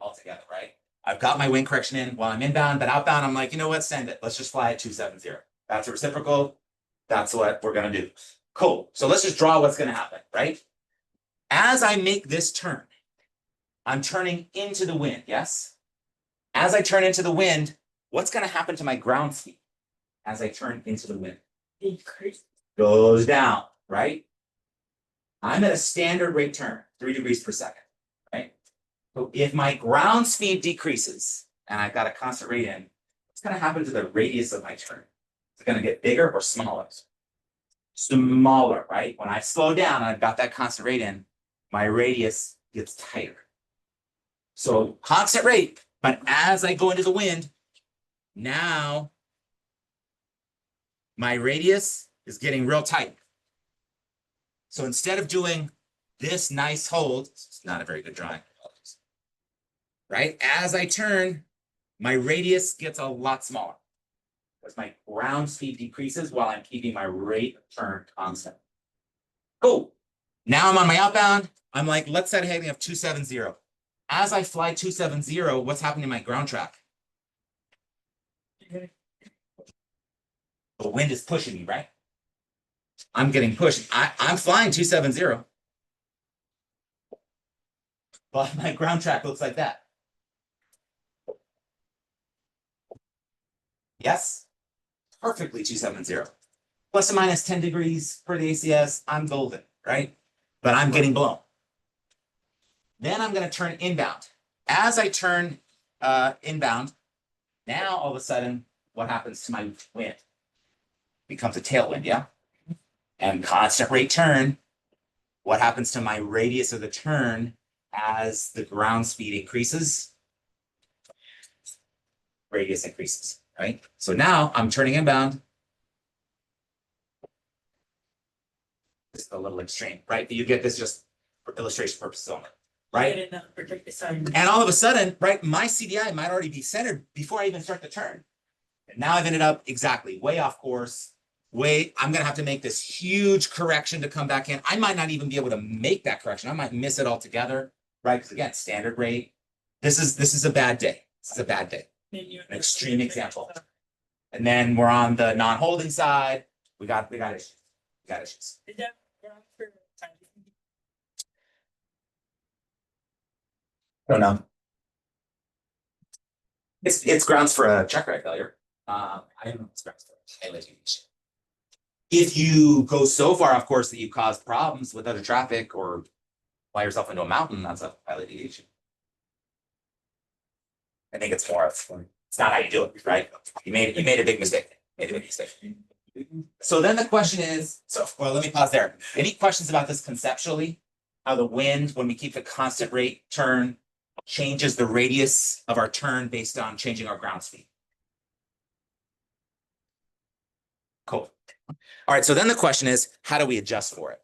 altogether, right? I've got my wind correction in while I'm inbound, but outbound, I'm like, you know what, send it. Let's just fly at 270. That's a reciprocal. That's what we're going to do. Cool. So let's just draw what's going to happen, right? As I make this turn, I'm turning into the wind, yes? As I turn into the wind, what's going to happen to my ground speed as I turn into the wind? Decrease. Goes down, right? I'm at a standard rate turn, 3 degrees per second, right? So if my ground speed decreases and I've got a constant rate in, what's going to happen to the radius of my turn? Is it going to get bigger or smaller? Smaller, right? When I slow down and I've got that constant rate in, my radius gets tighter. So constant rate, but as I go into the wind, now my radius is getting real tight. So instead of doing this nice hold, it's not a very good drawing, right? As I turn, my radius gets a lot smaller because my ground speed decreases while I'm keeping my rate of turn constant. Cool. Now I'm on my outbound. I'm like, let's set a heading of 270. As I fly 270, what's happening to my ground track? The wind is pushing me, right? I'm getting pushed. I'm flying 270. But my ground track looks like that. Yes? Perfectly 270. Plus or minus 10 degrees per the ACS, I'm golden, right? But I'm getting blown. Then I'm going to turn inbound. As I turn inbound, Now, all of a sudden, what happens to my wind? Becomes a tailwind, yeah? And constant rate turn, what happens to my radius of the turn as the ground speed increases? Radius increases, right? So now I'm turning inbound. Just a little extreme, right? But you get this just for illustration purposes only, right? And all of a sudden, right, my CDI might already be centered before I even start the turn. And now I've ended up exactly way off course. I'm gonna have to make this huge correction to come back in. I might not even be able to make that correction. I might miss it altogether, right? Because again, standard rate. This is a bad day. This is a bad day. An extreme example. And then we're on the non-holding side. We got issues. We got issues. I don't know. It's grounds for a check ride failure. I don't know. It's grounds for a if you go so far, of course, that you cause problems with other traffic or fly yourself into a mountain, that's a pilot deviation. I think it's more of it's not how you do it, right? You made a big mistake. So then the question is, well, let me pause there. Any questions about this conceptually? How the wind, when we keep the constant rate turn, changes the radius of our turn based on changing our ground speed. Cool. All right, so then the question is, how do we adjust for it?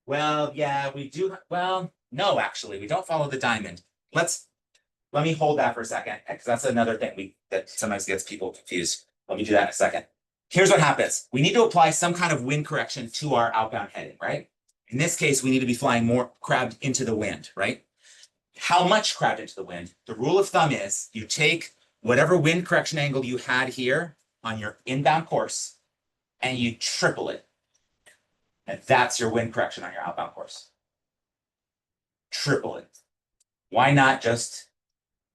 Well, yeah, we do. Well, no, actually, we don't follow the diamond. Let me hold that for a second, because that's another thing that sometimes gets people confused. Let me do that in a second. Here's what happens. We need to apply some kind of wind correction to our outbound heading, right? In this case, we need to be flying more crabbed into the wind, right? How much crabbed into the wind? The rule of thumb is you take whatever wind correction angle you had here on your inbound course, and you triple it. And that's your wind correction on your outbound course. Triple it. Why not just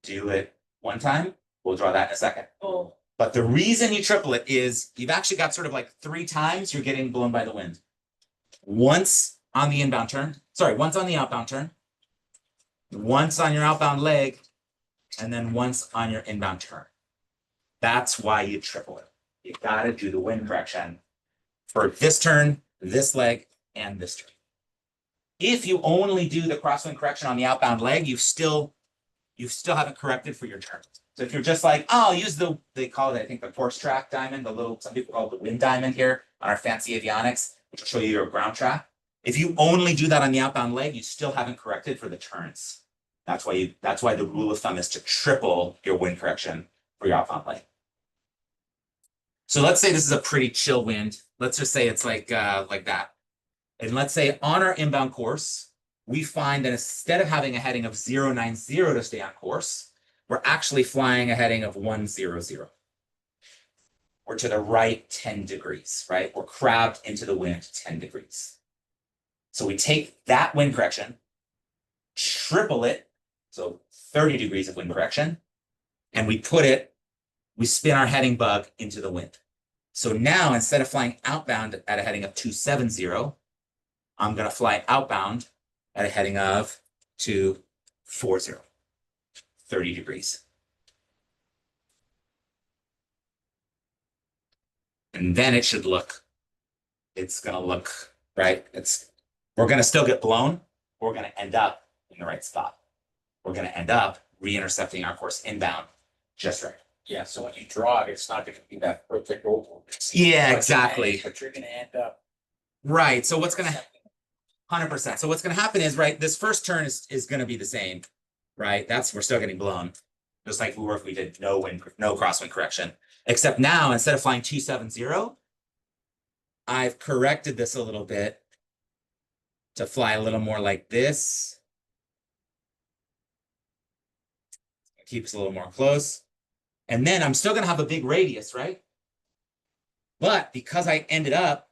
do it one time? We'll draw that in a second. Oh. But the reason you triple it is you've actually got sort of like 3 times you're getting blown by the wind. Once on the inbound turn, once on the outbound turn, once on your outbound leg, and then once on your inbound turn. That's why you triple it. You gotta do the wind correction for this turn, this leg, and this turn. If you only do the crosswind correction on the outbound leg, you still haven't corrected for your turn. So if you're just like, oh, I'll use they call it, I think, the force track diamond, some people call it the wind diamond here on our fancy avionics, which will show you your ground track. If you only do that on the outbound leg, you still haven't corrected for the turns. That's why the rule of thumb is to triple your wind correction for your outbound leg. So let's say this is a pretty chill wind. Let's just say it's like that. And let's say on our inbound course, we find that instead of having a heading of 090 to stay on course, we're actually flying a heading of 100. We're to the right 10 degrees, right? We're crabbed into the wind 10 degrees. So we take that wind correction, triple it, so 30 degrees of wind correction, and we spin our heading bug into the wind. So now instead of flying outbound at a heading of 270, I'm going to fly outbound at a heading of 240, 30 degrees. And then it's going to look, right? We're going to still get blown. We're going to end up in the right spot. We're going to end up re-intercepting our course inbound just right. Yeah, so when you draw it, it's not gonna be that perfect oval. Yeah, exactly. But you're gonna end up. Right, so what's gonna 100%. So what's gonna happen is, right, this first turn is gonna be the same, right? We're still getting blown, just like we were if we did no crosswind correction. Except now, instead of flying 270, I've corrected this a little bit to fly a little more like this. Keep us a little more close. And then I'm still going to have a big radius, right? But because I ended up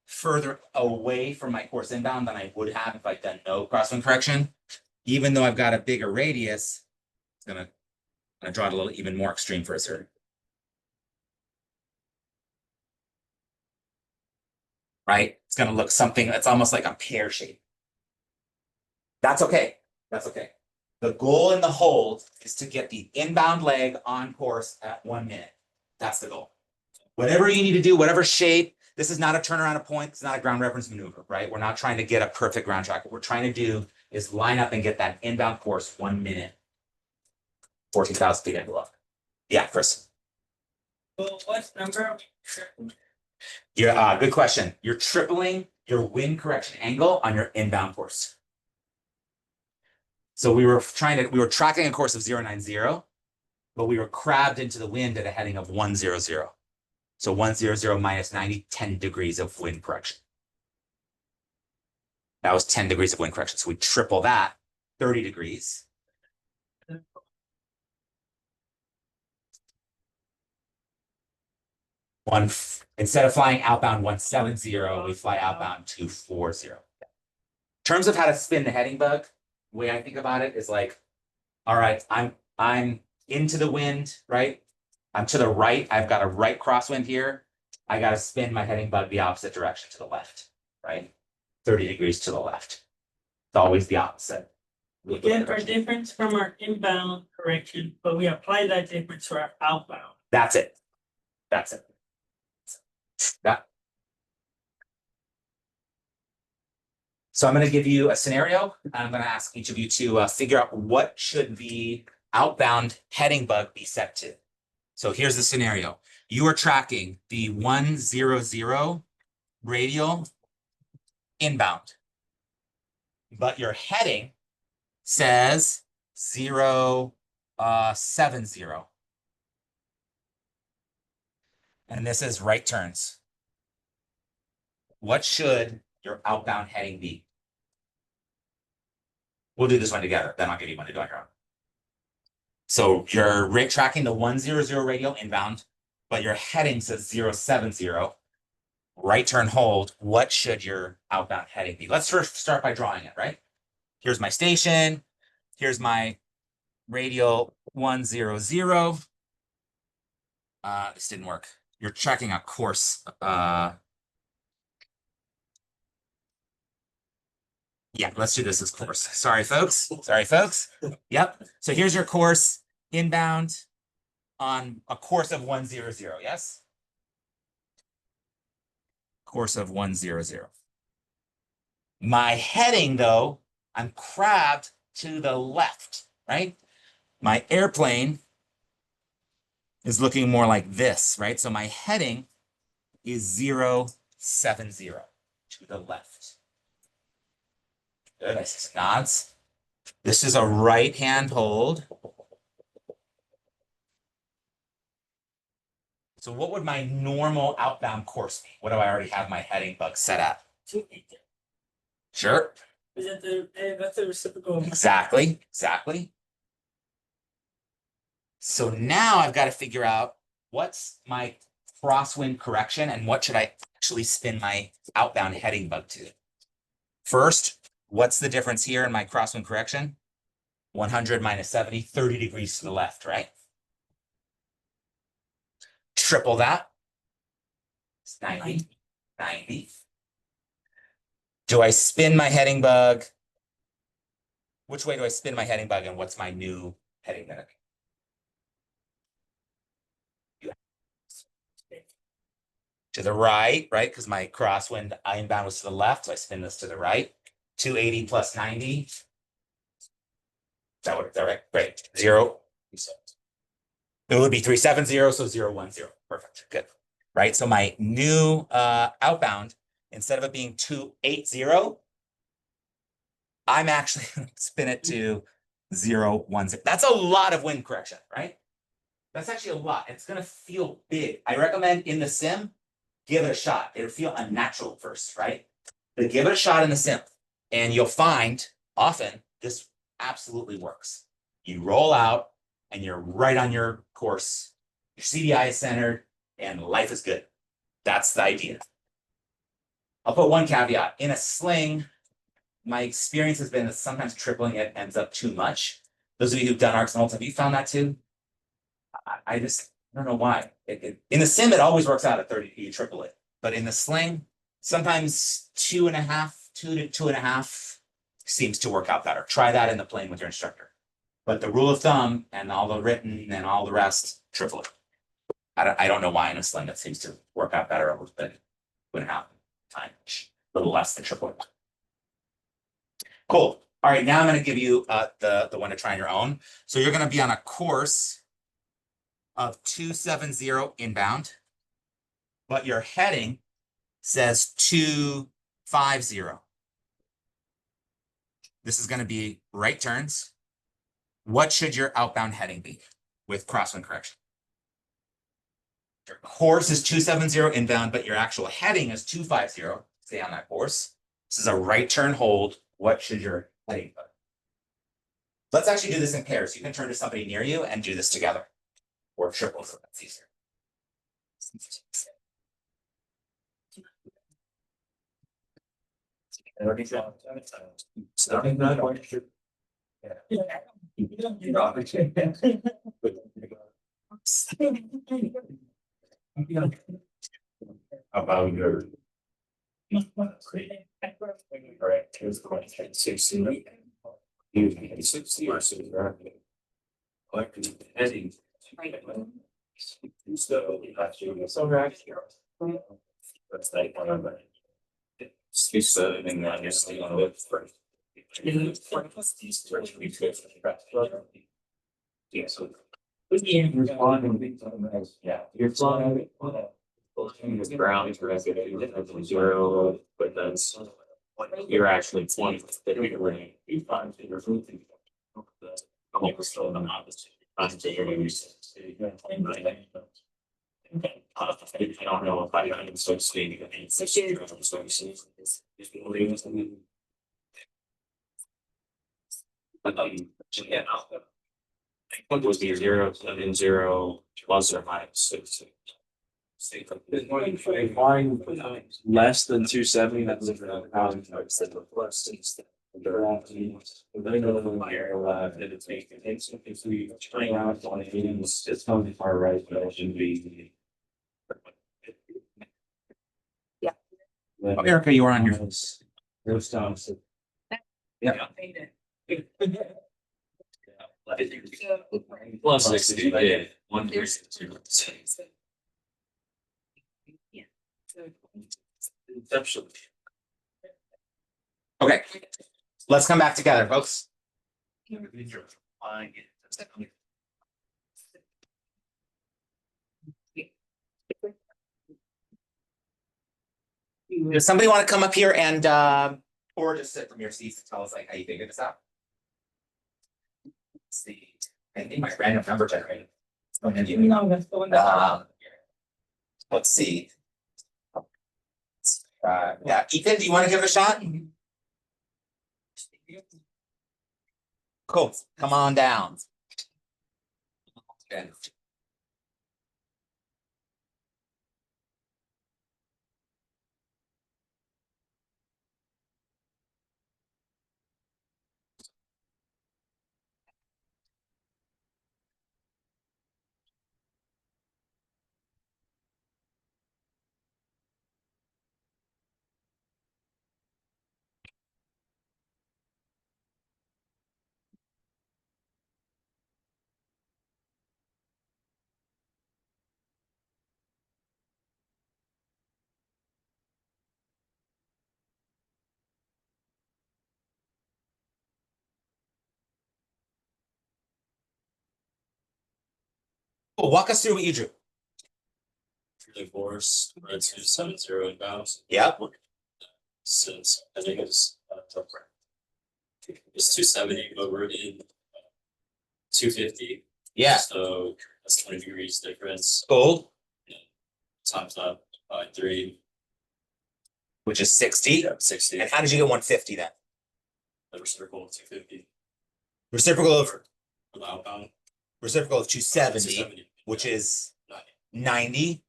further away from my course inbound than I would have if I'd done no crosswind correction, even though I've got a bigger radius, it's going to draw it a little even more extreme for a certain. Right? It's going to look something that's almost like a pear shape. That's okay. That's okay. The goal in the hold is to get the inbound leg on course at 1 minute. That's the goal. Whatever you need to do, whatever shape, this is not a turnaround of point. It's not a ground reference maneuver, right? We're not trying to get a perfect ground track. What we're trying to do is line up and get that inbound course 1 minute, 14,000 feet and below. Yeah, Chris. Well, what number? Yeah, good question. You're tripling your wind correction angle on your inbound course. So we were tracking a course of 090, but we were crabbed into the wind at a heading of 100. So 100 minus 90, 10 degrees of wind correction. That was 10 degrees of wind correction. So we triple that, 30 degrees. Instead of flying outbound 170, we fly outbound 240. In terms of how to spin the heading bug, the way I think about it is like, all right, I'm into the wind, right? I'm to the right. I've got a right crosswind here. I got to spin my heading bug the opposite direction to the left, right? 30 degrees to the left. It's always the opposite. We get our difference from our inbound correction, but we apply that difference to our outbound. That's it. That's it. That. So I'm going to give you a scenario. I'm going to ask each of you to figure out what should the outbound heading bug be set to. So here's the scenario. You are tracking the 100 radial inbound, but your heading says 070. And this is right turns. What should your outbound heading be? We'll do this one together, then I'll give you one to do on your own. So you're tracking the 100 radial inbound, but your heading says 070. Right turn hold. What should your outbound heading be? Let's first start by drawing it, right? Here's my station. Here's my radial 100. This didn't work. You're tracking a course. Yeah, let's do this as course. Sorry, folks. Sorry, folks. Yep. So here's your course inbound on a course of 100. Yes. Course of 100. My heading, though, I'm crabbed to the left, right? My airplane is looking more like this, right? So my heading is 070 to the left. Good, I see some nods. This is a right hand hold. So what would my normal outbound course be? What do I already have my heading bug set at? 280. Sure. Is that that's the reciprocal? Exactly. So now I've got to figure out what's my crosswind correction and what should I actually spin my outbound heading bug to. First, what's the difference here in my crosswind correction? 100 minus 70, 30 degrees to the left, right? Triple that. It's 90. Do I spin my heading bug? Which way do I spin my heading bug and what's my new heading bug? To the right, right? Because my crosswind inbound was to the left, so I spin this to the right. 280 plus 90. Is that right? Great. 0. It would be 370, so 010. Perfect. Good. Right. So my new outbound, instead of it being 280, I'm actually going to spin it to 010. That's a lot of wind correction, right? That's actually a lot. It's going to feel big. I recommend in the sim, give it a shot. It'll feel unnatural at first, right? But give it a shot in the sim, and you'll find often this absolutely works. You roll out, and you're right on your course. Your CDI is centered, and life is good. That's the idea. I'll put one caveat. In a sling, my experience has been that sometimes tripling it ends up too much. Those of you who've done arcs and holds, have you found that too? I don't know why. In the sim, it always works out at 30, you triple it. But in the sling, sometimes 2.5, 2 to 2.5 seems to work out better. Try that in the plane with your instructor. But the rule of thumb and all the written and all the rest, triple it. I don't know why in a sling that seems to work out better a little bit. 2.5 times, a little less than triple it. Cool. All right, now I'm going to give you the one to try on your own. So you're going to be on a course of 270 inbound, but your heading says 250. This is going to be right turns. What should your outbound heading be with crosswind correction? Your course is 270 inbound, but your actual heading is 250. Stay on that course. This is a right turn hold. What should your heading be? Let's actually do this in pairs. You can turn to somebody near you and do this together. Or triples if that's easier. Starting that one. About your. Right, here's the question, 60. Usually 60 or 60. Collecting heading. So actually, so that's like one of the. Serving that you're still with first. Yeah, so. You're flying. Yeah, you're flying. The ground is resident 0, but that's. You're actually 20. You find your food. Almost still an opposite. I don't know if I can start speaking. Yeah. What was the 0, 0, plus or minus 6? Flying less than 270, that's a plus. If we turn around on it's going to be far right, but it should be. Yeah. Oh, Erica, you were on your. Those times. Yeah. Plus 60, yeah. 1 3 Conceptually. Okay, let's come back together, folks. Does somebody want to come up here and or just sit from your seats and tell us like how you figured this out? Let's see. I think my random number generator. No, that's the one that. Let's see. Yeah, Ethan, do you want to give it a shot? Cool. Come on down. Okay. Cool. Walk us through what you drew. Force, 270 inbound. Yep. Since I think it's 270, but we're in 250. Yeah. So that's 20 degrees difference. Cool. Times that by 3. Which is 60. Yeah, 60. And how did you get 150 then? The reciprocal of 250. Reciprocal of Outbound. reciprocal of 270, which is 90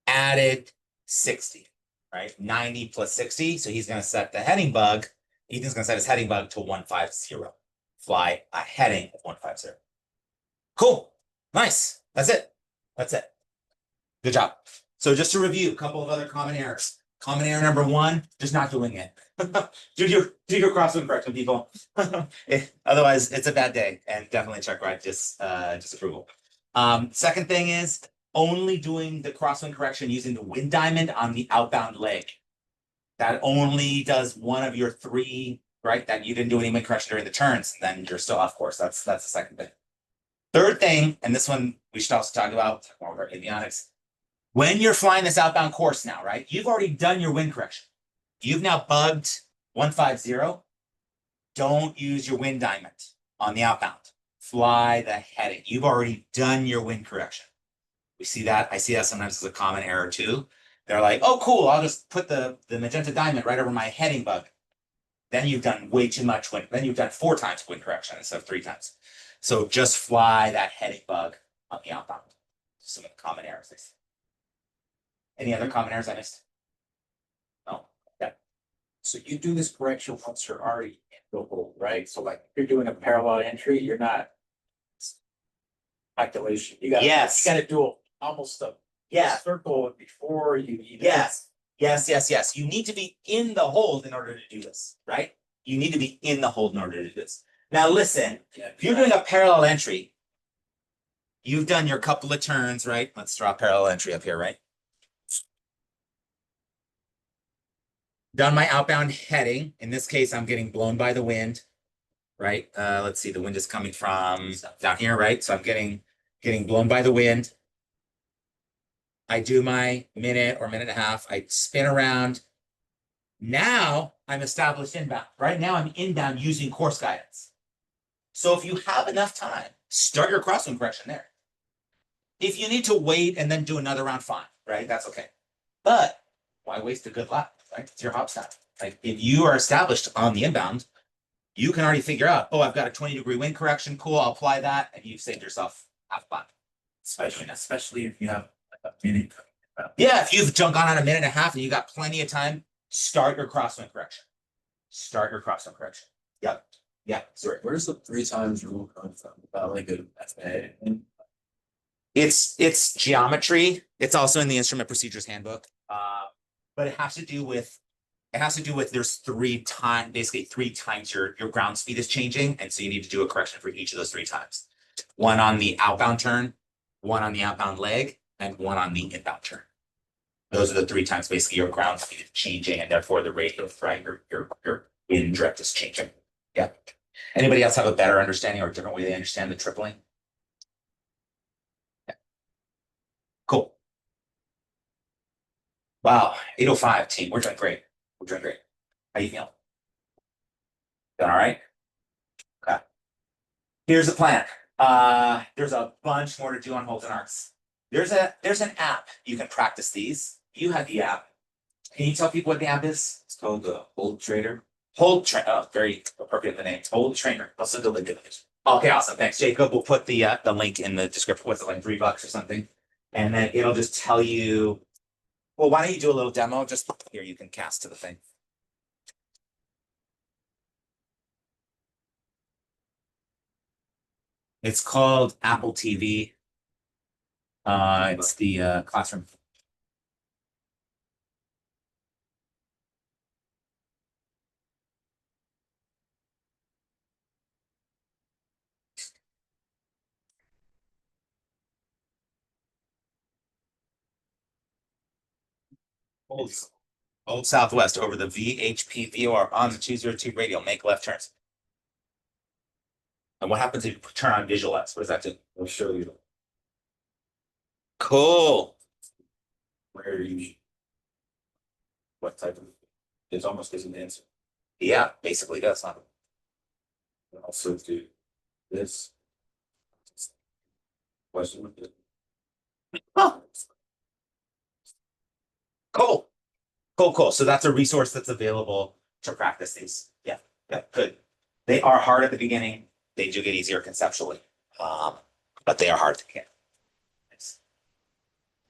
added 60, right? 90 plus 60. So he's going to set the heading bug. Ethan's going to set his heading bug to 150. Fly a heading of 150. Cool. Nice. That's it. That's it. Good job. So just to review, a couple of other common errors. Common error number one, just not doing it. Do your crosswind correction, people. Otherwise, it's a bad day, and definitely check ride disapproval. Second thing is only doing the crosswind correction using the wind diamond on the outbound leg. That only does one of your three, right? That you didn't do any wind correction during the turns, then you're still off course. That's the second thing. Third thing, and this one we should also talk about more of our avionics. When you're flying this outbound course now, right? You've already done your wind correction. You've now bugged 150. Don't use your wind diamond on the outbound. Fly the heading. You've already done your wind correction. We see that. I see that sometimes as a common error too. They're like, oh, cool. I'll just put the magenta diamond right over my heading bug. Then you've done way too much wind. Then you've done 4 times wind correction instead of 3 times. So just fly that heading bug on the outbound. Some of the common errors. Any other common errors I missed? No. Yeah. So you do this correction once you're already in the hole, right? So like if you're doing a parallel entry, you're not calculation. Yes. You gotta do almost a circle before you even. Yes. You need to be in the hold in order to do this, right? You need to be in the hold in order to do this. Now listen, if you're doing a parallel entry, you've done your couple of turns, right? Let's draw a parallel entry up here, right? Done my outbound heading. In this case, I'm getting blown by the wind, right? Let's see, the wind is coming from down here, right? So I'm getting blown by the wind. I do my minute or minute and a half. I spin around. Now I'm established inbound. Right now I'm inbound using course guidance. So if you have enough time, start your crosswind correction there. If you need to wait and then do another round, fine, right? That's okay. But why waste a good lap, right? It's your hop stop. Like if you are established on the inbound, you can already figure out, oh, I've got a 20-degree wind correction. Cool, I'll apply that. And you've saved yourself half a lap. Especially if you have like a minute. Yeah, if you've gone on a minute and a half and you got plenty of time, start your crosswind correction. Start your crosswind correction. Yep. Yeah. Sorry. Where's the 3 times rule come from? About like a FA. It's geometry. It's also in the instrument procedures handbook. But it has to do with there's 3 times, basically 3 times your ground speed is changing, and so you need to do a correction for each of those 3 times. 1 on the outbound turn, 1 on the outbound leg, and 1 on the inbound turn. Those are the 3 times basically your ground speed is changing, and therefore the rate of your wind drift is changing. Yeah. Anybody else have a better understanding or a different way they understand the tripling? Yeah. Cool. Wow, 8:05 team. We're doing great. We're doing great. How you feeling? Doing all right? Okay. Here's the plan. There's a bunch more to do on holds and arcs. There's an app you can practice these. You have the app. Can you tell people what the app is? It's called the Hold Trader. Hold Trainer. Oh, very appropriate the name. Hold Trainer. I'll send the link in the description. Okay, awesome. Thanks, Jacob. We'll put the link in the description. What's it like, $3 or something? And then it'll just tell you. Well, why don't you do a little demo? Just here, you can cast to the thing. It's called Apple TV. It's the classroom. Old Southwest over the VHP VOR on the 202 radial, make left turns. And what happens if you turn on visual X? What does that do? I'll show you Cool. where you. What type of. It almost gives an answer. Yeah, basically does, huh? And also do this. Question with it. Huh. Cool. Cool. So that's a resource that's available to practice these. Yeah, good. They are hard at the beginning. They do get easier conceptually. But they are hard to get. Nice.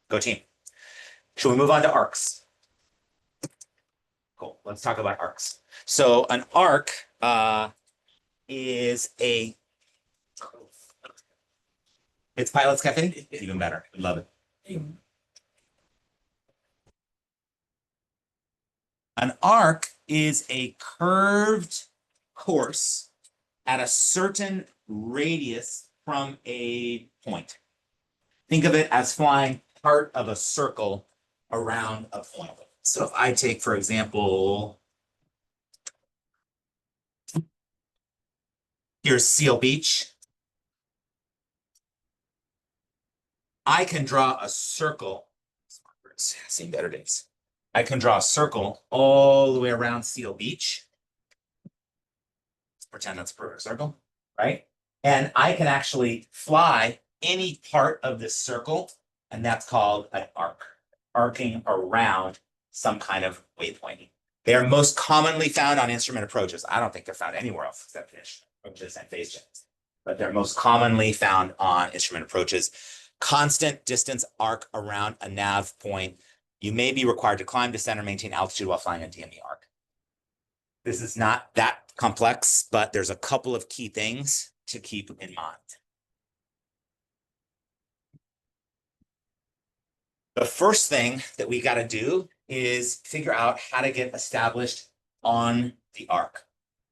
Go team. Should we move on to arcs? Cool. Let's talk about arcs. So an arc is a. It's Pilot's Cafe? Even better. Love it. An arc is a curved course at a certain radius from a point. Think of it as flying part of a circle around a point. So if I take, for example, here's Seal Beach. I can draw a circle. Seen better days. I can draw a circle all the way around Seal Beach. Let's pretend that's a perfect circle, right? And I can actually fly any part of this circle, and that's called an arc, arcing around some kind of waypoint. They are most commonly found on instrument approaches. I don't think they're found anywhere else except fish approaches and phase changes, but they're most commonly found on instrument approaches. Constant distance arc around a nav point. You may be required to climb, descend, or maintain altitude while flying a DME arc. This is not that complex, but there's a couple of key things to keep in mind. The first thing that we got to do is figure out how to get established on the arc.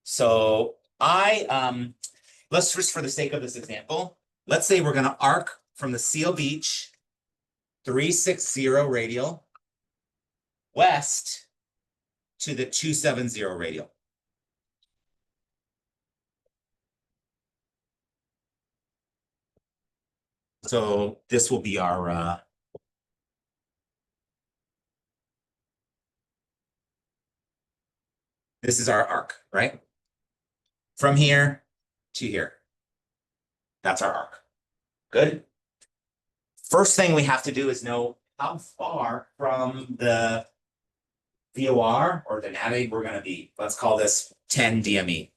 So let's just, for the sake of this example, let's say we're going to arc from the Seal Beach 360 radial west to the 270 radial. So this will be our this is our arc, right? From here to here. That's our arc. Good. First thing we have to do is know how far from the VOR or the nav we're going to be. Let's call this 10 DME.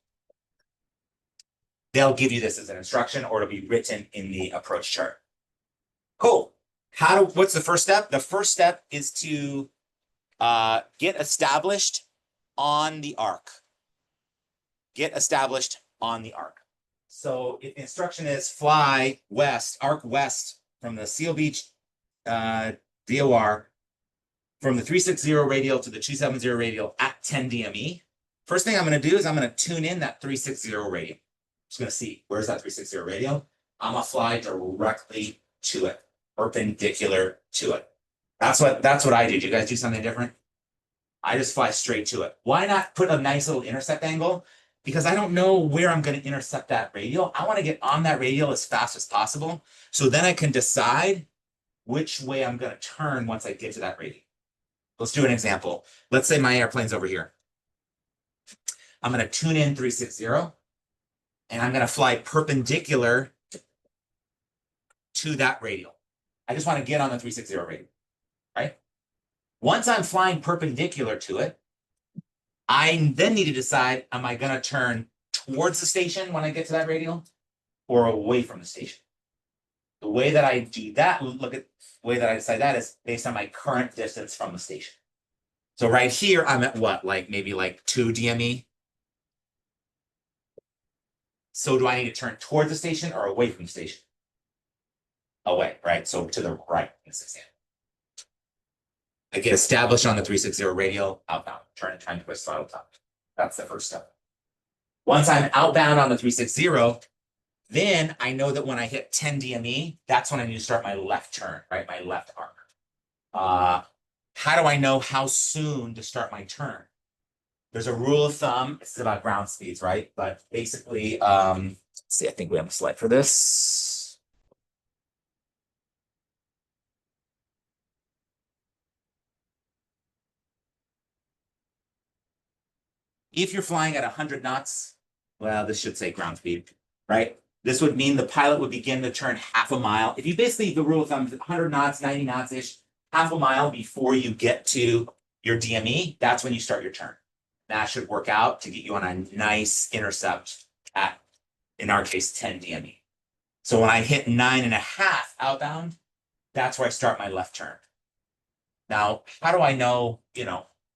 They'll give you this as an instruction, or it'll be written in the approach chart. Cool. What's the first step? The first step is to get established on the arc. Get established on the arc. So if the instruction is fly west, arc west from the Seal Beach VOR from the 360 radial to the 270 radial at 10 DME, first thing I'm going to do is I'm going to tune in that 360 radial. Just going to see, where's that 360 radial? I'm going to fly directly to it, perpendicular to it. That's what I do. Do you guys do something different? I just fly straight to it. Why not put a nice little intercept angle? Because I don't know where I'm going to intercept that radial. I want to get on that radial as fast as possible. So then I can decide which way I'm going to turn once I get to that radial. Let's do an example. Let's say my airplane's over here. I'm going to tune in 360, and I'm going to fly perpendicular to that radial. I just want to get on the 360 radial, right? Once I'm flying perpendicular to it, I then need to decide, am I going to turn towards the station when I get to that radial or away from the station? The way that I do that, look at the way that I decide that is based on my current distance from the station. So right here, I'm at what, maybe 2 DME? So do I need to turn towards the station or away from the station? Away, right? So to the right in this example. I get established on the 360 radial, outbound, turn and try and twist throttle top. That's the first step. Once I'm outbound on the 360, then I know that when I hit 10 DME, that's when I need to start my left turn, right? My left arc. How do I know how soon to start my turn? There's a rule of thumb. This is about ground speeds, right? But basically, let's see, I think we have a slide for this. If you're flying at 100 knots, well, this should say ground speed, right? This would mean the pilot would begin to turn half a mile. If you basically, the rule of thumb is 100 knots, 90 knots-ish, half a mile before you get to your DME, that's when you start your turn. That should work out to get you on a nice intercept at, in our case, 10 DME. So when I hit 9.5 outbound, that's where I start my left turn. Now, how do I know,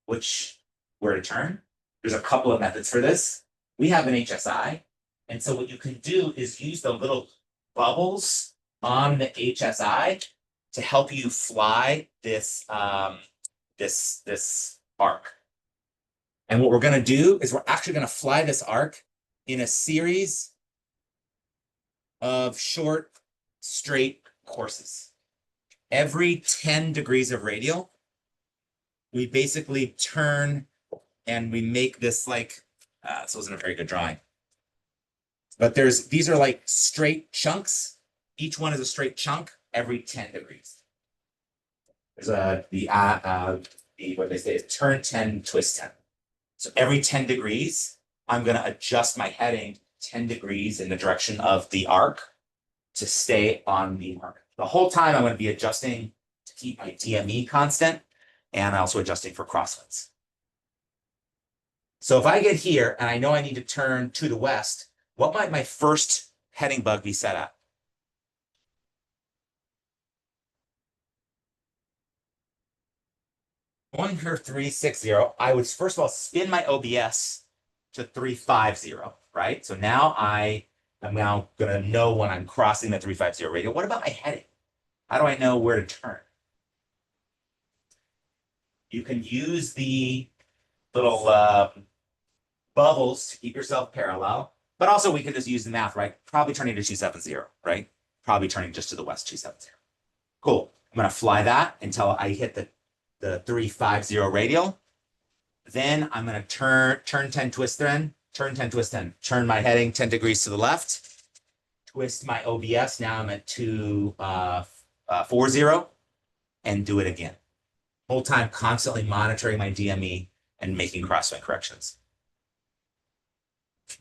where to turn? There's a couple of methods for this. We have an HSI. And so what you can do is use the little bubbles on the HSI to help you fly this, this arc. And what we're gonna do is we're actually gonna fly this arc in a series of short, straight courses. Every 10 degrees of radial, we basically turn and we make this like, this wasn't a very good drawing. But these are like straight chunks. Each one is a straight chunk every 10 degrees. There's what they say is turn 10, twist 10. So every 10 degrees, I'm going to adjust my heading 10 degrees in the direction of the arc to stay on the arc. The whole time I'm going to be adjusting to keep my DME constant and also adjusting for crosswinds. So if I get here and I know I need to turn to the west, what might my first heading bug be set at? Going here 360, I would first of all spin my OBS to 350, right? So now I'm now gonna know when I'm crossing the 350 radial. What about my heading? How do I know where to turn? You can use the little bubbles to keep yourself parallel, but also we can just use the math, right? Probably turning to 270, right? Probably turning just to the west 270. Cool. I'm gonna fly that until I hit the 350 radial. Then I'm going to turn 10, twist 10, turn 10, twist 10, turn my heading 10 degrees to the left, twist my OBS. Now I'm at 240 and do it again. Whole time constantly monitoring my DME and making crosswind corrections.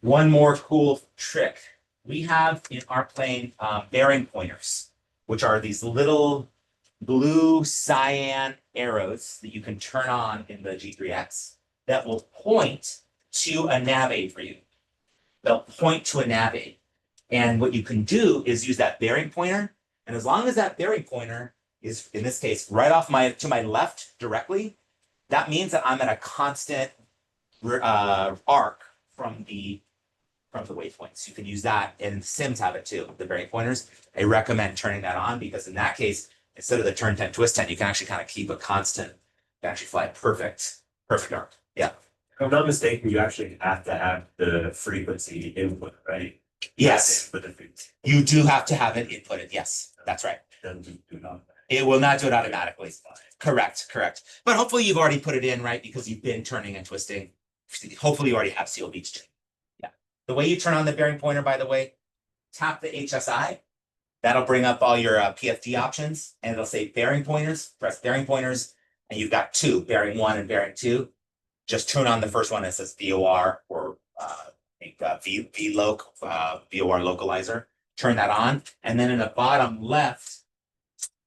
One more cool trick. We have in our plane bearing pointers, which are these little blue cyan arrows that you can turn on in the G3X that will point to a nav aid for you. They'll point to a nav aid. And what you can do is use that bearing pointer. And as long as that bearing pointer is, in this case, right off to my left directly, that means that I'm at a constant arc from the waypoints. You can use that, and Sims have it too, the bearing pointers. I recommend turning that on because in that case, instead of the turn 10, twist 10, you can actually kind of keep a constant. You can actually fly perfect arc. Yeah. If I'm not mistaken, you actually have to have the frequency input, right? Yes. For the frequency. You do have to have it inputted. Yes, that's right. It will not do it automatically. Correct. But hopefully you've already put it in, right? Because you've been turning and twisting. Hopefully you already have seal beach. Yeah. The way you turn on the bearing pointer, by the way, tap the HSI. That'll bring up all your PFD options, and it'll say bearing pointers. Press bearing pointers, and you've got two, bearing 1 and bearing 2. Just turn on the first one that says VOR or VLOC, VOR localizer. Turn that on, and then in the bottom left,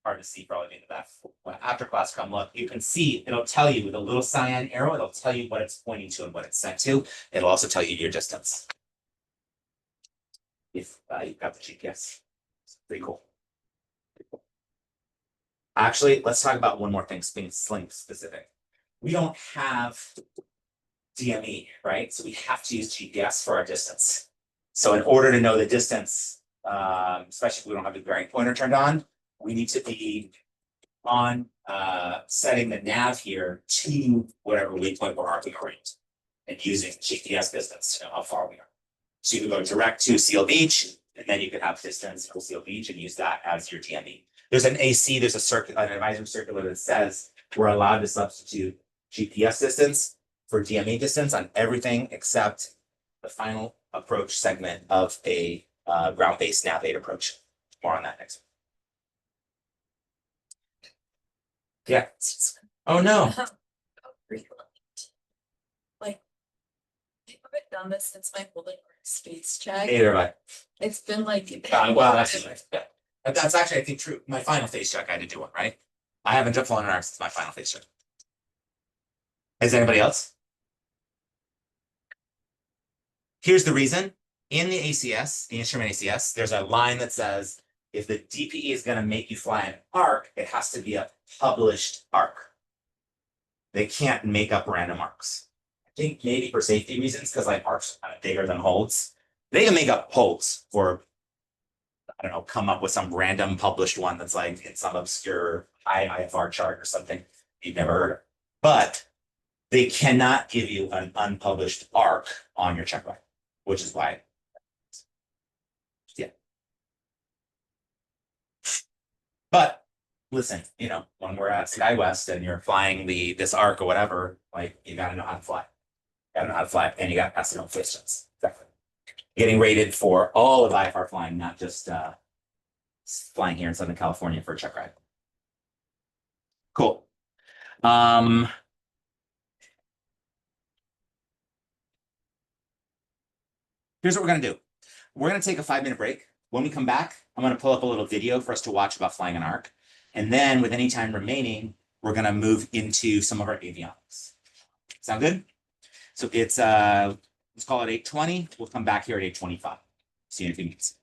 hard to see probably in the back. When after class come look, you can see it'll tell you with a little cyan arrow. It'll tell you what it's pointing to and what it's sent to. It'll also tell you your distance if you've got the GPS. Pretty cool. Actually, let's talk about one more thing, being sling specific. We don't have DME, right? So we have to use GPS for our distance. So in order to know the distance, especially if we don't have the bearing pointer turned on, we need to be on setting the nav here to whatever waypoint we're arcing around and using GPS distance to know how far we are. So you can go direct to Seal Beach, and then you can have distance for Seal Beach and use that as your DME. There's an AC, there's an advisory circular that says we're allowed to substitute GPS distance for DME distance on everything except the final approach segment of a ground-based nav aid approach. More on that next. Yeah. Oh no. Like, I haven't done this since my holding space check. Neither have It's been like. Well, that's actually, I think, true. My final phase check, I had to do one, right? I haven't flown an arc since my final phase check. Is anybody else? Here's the reason. In the ACS, the instrument ACS, there's a line that says, if the DPE is going to make you fly an arc, it has to be a published arc. They can't make up random arcs. I think maybe for safety reasons, because like arcs are kind of bigger than holds. They can make up holds or, I don't know, come up with some random published one that's like in some obscure high IFR chart or something you've never heard of. But They cannot give you an unpublished ARC on your check ride, which is why. Yeah. But listen, you know, when we're at SkyWest and you're flying this ARC or whatever, like you gotta know how to fly. Gotta know how to fly, and you gotta pass the questions. Definitely. Getting rated for all of IFR flying, not just flying here in Southern California for a check ride. Cool. Here's what we're gonna do. We're gonna take a 5-minute break. When we come back, I'm gonna pull up a little video for us to watch about flying an ARC. And then with any time remaining, we're gonna move into some of our avionics. Sound good? So it's let's call it 8:20. We'll come back here at 8:25. See anything you can see.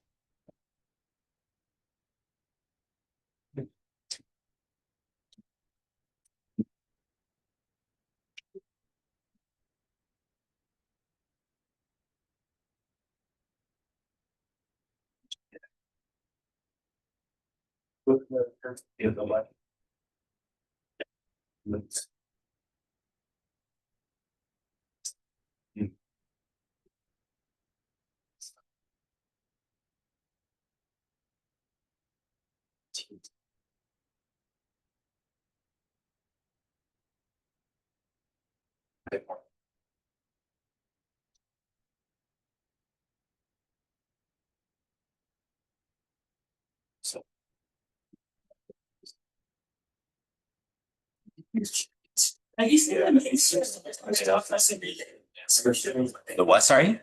The what? Sorry?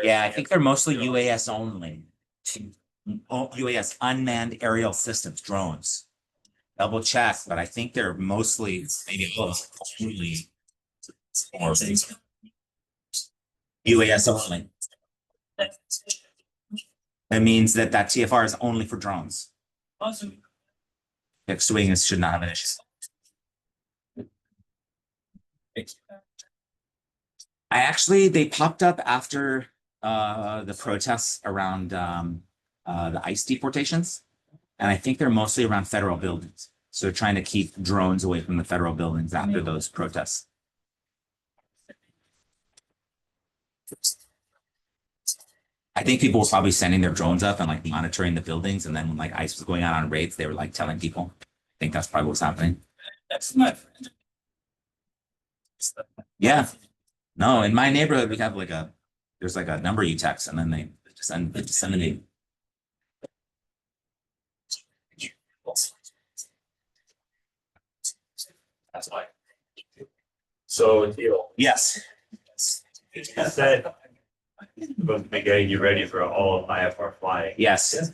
Yeah, I think they're mostly UAS only. UAS, unmanned aerial systems, drones. Double check, but I think they're mostly maybe only or UAS only. That means that TFR is only for drones. Fixed wings should not have an issue. They popped up after the protests around the ICE deportations. And I think they're mostly around federal buildings. So they're trying to keep drones away from the federal buildings after those protests. I think people were probably sending their drones up and like monitoring the buildings. And then when like ICE was going out on raids, they were like telling people. I think that's probably what's happening. That's not. Yeah. No, in my neighborhood, we have like there's like a number you text and then they disseminate. That's why. So, Yes. you said supposed to be getting you ready for all of IFR flying. Yes.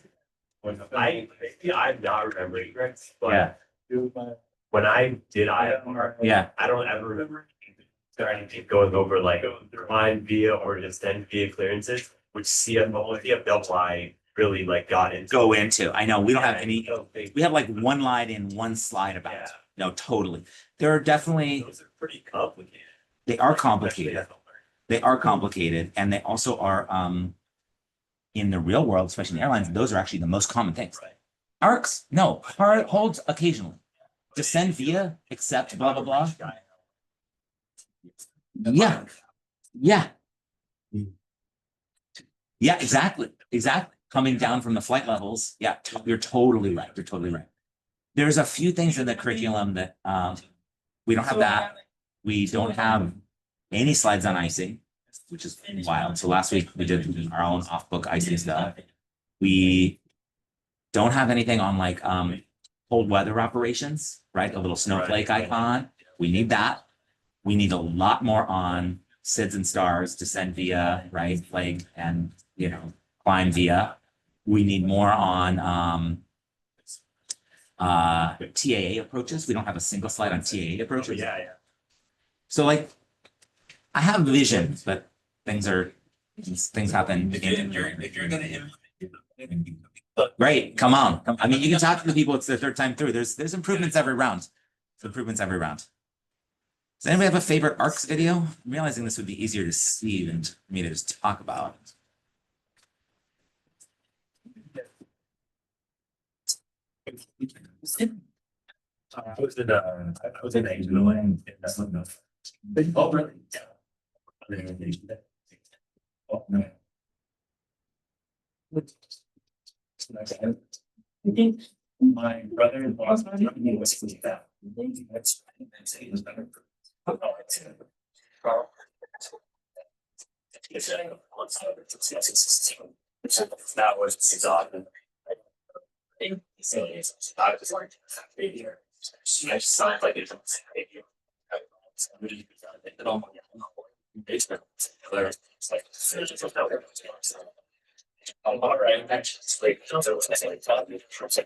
I'm not remembering, but Yeah. when I did IFR, Yeah. I don't ever remember going over like climb via or descend via clearances, which CFI really like got into. Go into. I know we don't have Yeah, any. I don't think- We have like one line in one slide about it. Yeah. No, totally. There are definitely. Those are pretty complicated. They are complicated. They are complicated, and they also are in the real world, especially in airlines. Those are actually the most common things. Right. ARCs, no. Hard holds occasionally. Descend via, accept, blah blah blah. Yeah. Yeah. Yeah, exactly. Exactly. Coming down from the flight levels. Yeah, you're totally right. You're totally right. There's a few things in the curriculum that we don't have that. We don't have any slides on icing, which is wild. So last week we did our own off-book icing stuff. We don't have anything on like cold weather operations, right? A little snowflake icon. We need that. We need a lot more on SIDS and stars, descend via, right? Flag and, you know, climb via. We need more on TAA approaches. We don't have a single slide on TAA approaches. Yeah. So like, I have vision, but things happen. If you're gonna Great, come on. I mean, you can talk to the people. It's their third time through. There's improvements every round. There's improvements every round. Does anybody have a favorite ARCs video? I'm realizing this would be easier to see than for me to just talk about. I was in Angelo and that's not enough. Oh, really? Yeah. Oh, no. I think My brother-in-law, he was in that. That's he was better. That was his often. So I was like, I signed like it's all right, that's like,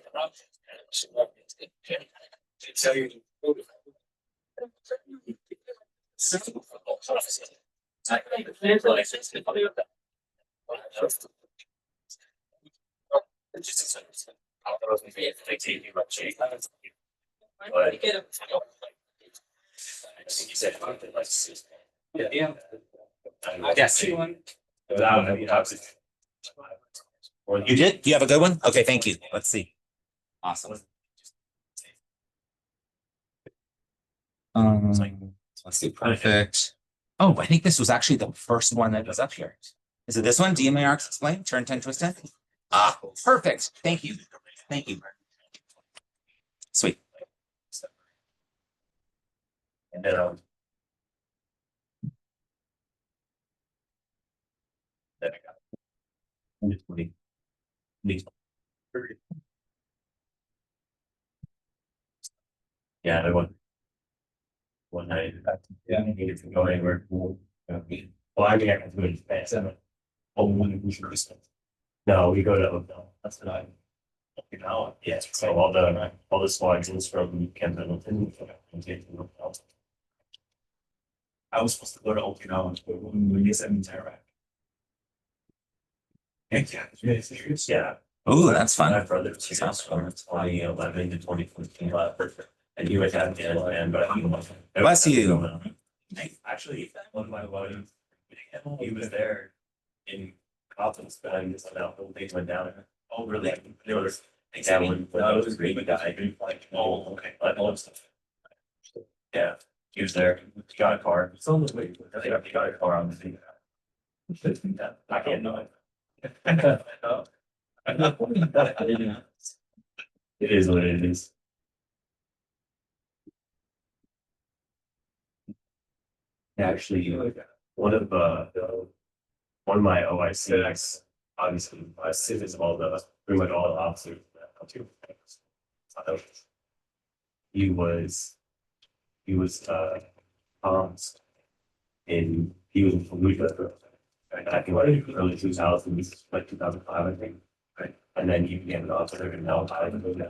so it's like, so you. Yeah. Yes. Or You did? You have a good one? Okay, thank you. Let's see. Awesome. Let's see. Perfect. Oh, I think this was actually the first one that was up here. Is it this one? DMA arcs explain, turn 10, twist 10? Ah, perfect. Thank you. Thank you. Sweet. And then, then I got. Yeah, I went. One night, yeah, I needed to go anywhere. Well, I mean, I can do it fast. Oh, we should just. No, we go to hotel. That's what I. You know, yeah, so all the squadrons from Camp Pendleton. I was supposed to go to Okinawa, but when we get into Iraq. Yeah, really serious. Yeah. Oh, that's fun. My brother was from 2011 to 2014, and he was at Afghanistan, but Bless you. Actually, one of my buddies, he was there in Coppins, but I just the whole thing went down. Oh, really? There was. Yeah, when I was a great guy, like, oh, okay, but all stuff. Yeah, he was there. He got a car. It's on the way. He got a car on the thing. I can't know it. It is what it is. Actually, one of my OICs, obviously, I sit as pretty much all the officers. He was he was in Fallujah back in like early 2000s, like 2005, I think. Right. And then he became an officer and now I'm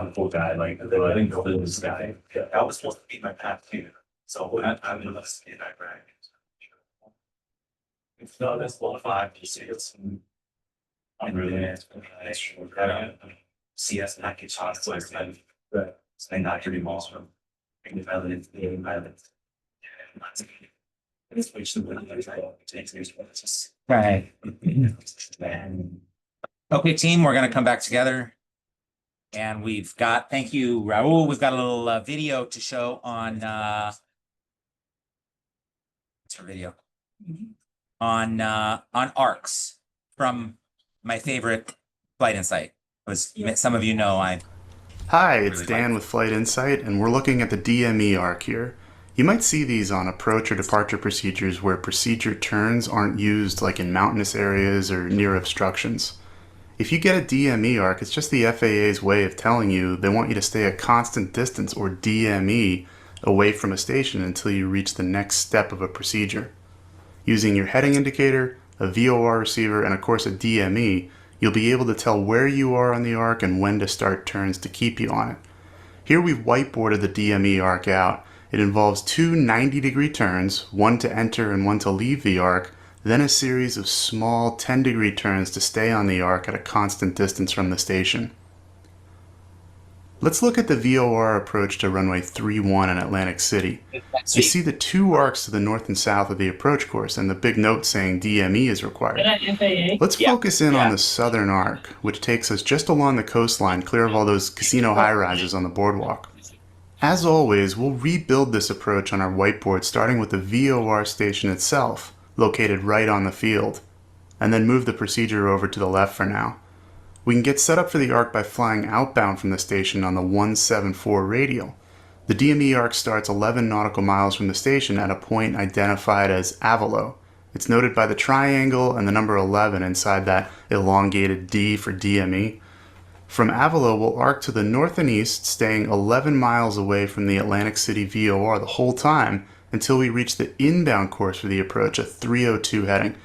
a cool guy, like I think this guy. Yeah, that was supposed to be my path too. So I'm in Iraq. It's not this 5 it's I'm really nice. CS package shots like that. So not pretty much from the island, the island. Right. Okay, team, we're gonna come back together. And we've got, thank you, Raul. We've got a little video to show on what's our video? On arcs from my favorite Flight Insight. Was some of you know Hi, it's Dan with Flight Insight, and we're looking at the DME arc here. You might see these on approach or departure procedures where procedure turns aren't used like in mountainous areas or near obstructions. If you get a DME arc, it's just the FAA's way of telling you they want you to stay a constant distance, or DME, away from a station until you reach the next step of a procedure. Using your heading indicator, a VOR receiver, and of course a DME, you'll be able to tell where you are on the arc and when to start turns to keep you on it. Here we've whiteboarded the DME arc out. It involves two 90-degree turns, one to enter and one to leave the arc, then a series of small 10-degree turns to stay on the arc at a constant distance from the station. Let's look at the VOR approach to runway 31 in Atlantic City. You see the two arcs to the north and south of the approach course and the big note saying DME is required. Let's focus in on the southern arc, which takes us just along the coastline, clear of all those casino high-rises on the boardwalk. As always, we'll rebuild this approach on our whiteboard starting with the VOR station itself, located right on the field, and then move the procedure over to the left for now. We can get set up for the arc by flying outbound from the station on the 174 radial. The DME arc starts 11 nautical miles from the station at a point identified as Avalo. It's noted by the triangle and the number 11 inside that elongated D for DME. From Avalo, we'll arc to the north and east, staying 11 miles away from the Atlantic City VOR the whole time until we reach the inbound course for the approach at 302 heading.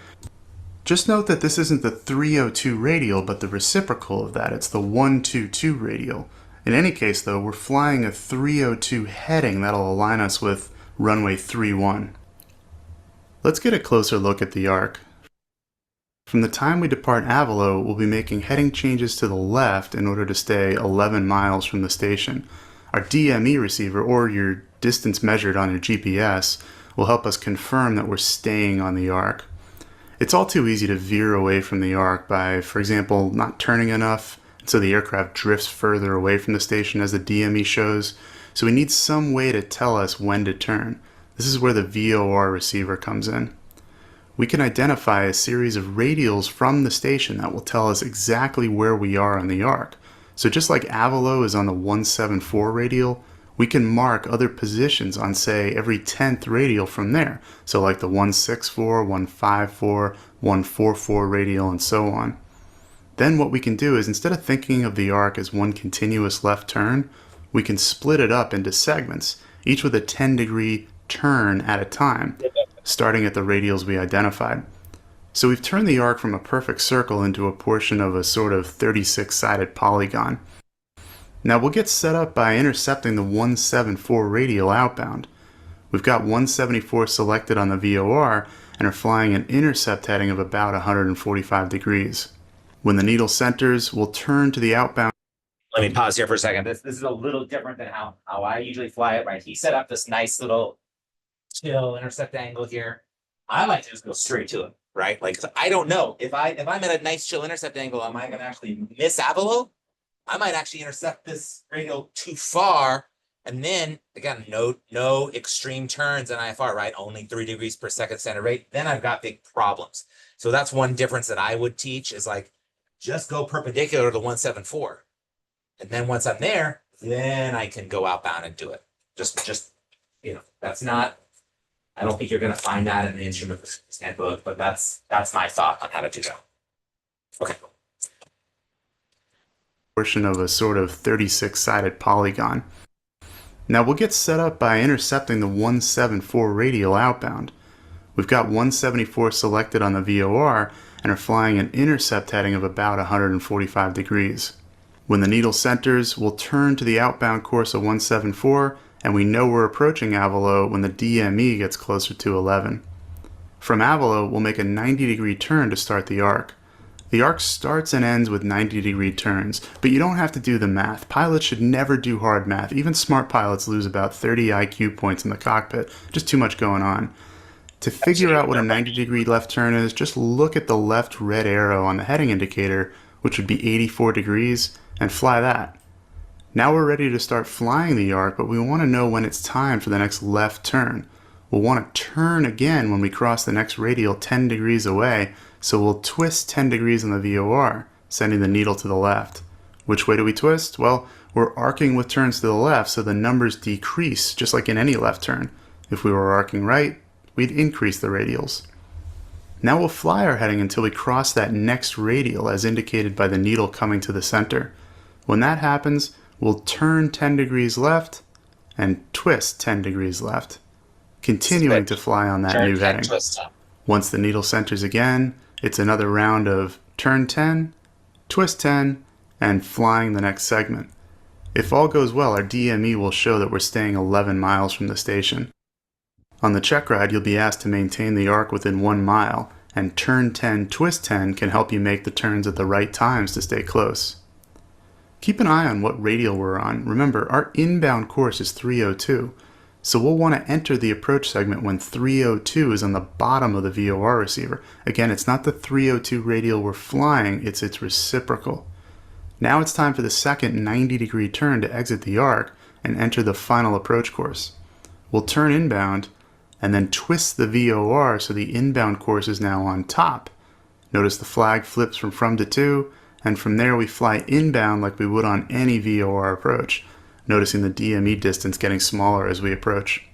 Just note that this isn't the 302 radial, but the reciprocal of that. It's the 122 radial. In any case, though, we're flying a 302 heading that'll align us with runway 31. Let's get a closer look at the arc. From the time we depart Avalo, we'll be making heading changes to the left in order to stay 11 miles from the station. Our DME receiver, or your distance measured on your GPS, will help us confirm that we're staying on the arc. It's all too easy to veer away from the arc by, for example, not turning enough, so the aircraft drifts further away from the station as the DME shows, so we need some way to tell us when to turn. This is where the VOR receiver comes in. We can identify a series of radials from the station that will tell us exactly where we are on the arc. So just like Avalo is on the 174 radial, we can mark other positions on, say, every 10th radial from there. So like the 164, 154, 144 radial, and so on. Then what we can do is, instead of thinking of the arc as one continuous left turn, we can split it up into segments, each with a 10-degree turn at a time, starting at the radials we identified. So we've turned the arc from a perfect circle into a portion of a sort of 36-sided polygon. Now we'll get set up by intercepting the 174 radial outbound. We've got 174 selected on the VOR and are flying an intercept heading of about 145 degrees. When the needle centers, we'll turn to the outbound. Let me pause here for a second. This is a little different than how I usually fly it, right? He set up this nice little chill intercept angle here. I like to just go straight to it, right? Like, I don't know if I'm at a nice chill intercept angle, am I going to actually miss Avalo? I might actually intercept this radial too far, and then again, no extreme turns in IFR, right? Only 3 degrees per second standard rate. Then I've got big problems. So that's one difference that I would teach is like, just go perpendicular to 174, and then once I'm there, then I can go outbound and do it. Just that's not. I don't think you're going to find that in the instrument handbook, but that's my thought on how to do that. Okay. Portion of a sort of 36-sided polygon. Now we'll get set up by intercepting the 174 radial outbound. We've got 174 selected on the VOR and are flying an intercept heading of about 145 degrees. When the needle centers, we'll turn to the outbound course of 174, and we know we're approaching Avalo when the DME gets closer to 11. From Avalo, we'll make a 90-degree turn to start the arc. The arc starts and ends with 90-degree turns, but you don't have to do the math. Pilots should never do hard math. Even smart pilots lose about 30 IQ points in the cockpit. Just too much going on. To figure out what a 90-degree left turn is, just look at the left red arrow on the heading indicator, which would be 84 degrees, and fly that. Now we're ready to start flying the arc, but we want to know when it's time for the next left turn. We'll want to turn again when we cross the next radial 10 degrees away, so we'll twist 10 degrees on the VOR, sending the needle to the left. Which way do we twist? Well, we're arcing with turns to the left, so the numbers decrease, just like in any left turn. If we were arcing right, we'd increase the radials. Now we'll fly our heading until we cross that next radial as indicated by the needle coming to the center. When that happens, we'll turn 10 degrees left and twist 10 degrees left, continuing to fly on that new heading. Once the needle centers again, it's another round of turn 10, twist 10, and flying the next segment. If all goes well, our DME will show that we're staying 11 miles from the station. On the check ride, you'll be asked to maintain the arc within 1 mile, and turn 10, twist 10 can help you make the turns at the right times to stay close. Keep an eye on what radial we're on. Remember, our inbound course is 302, so we'll want to enter the approach segment when 302 is on the bottom of the VOR receiver. Again, it's not the 302 radial we're flying, it's its reciprocal. Now it's time for the second 90-degree turn to exit the arc, and enter the final approach course. We'll turn inbound and then twist the VOR so the inbound course is now on top. Notice the flag flips from to, and from there we fly inbound like we would on any VOR approach, noticing the DME distance getting smaller as we approach.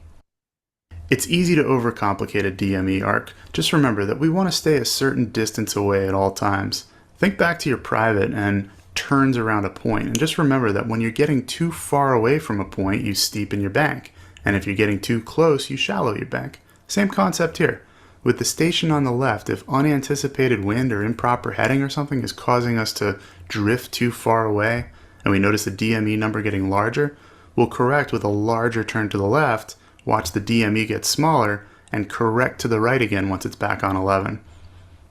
It's easy to overcomplicate a DME arc. Just remember that we want to stay a certain distance away at all times. Think back to your private and turns around a point, and just remember that when you're getting too far away from a point, you steepen your bank, and if you're getting too close, you shallow your bank. Same concept here. With the station on the left, if unanticipated wind or improper heading or something is causing us to drift too far away, and we notice the DME number getting larger, we'll correct with a larger turn to the left, watch the DME get smaller, and correct to the right again once it's back on 11.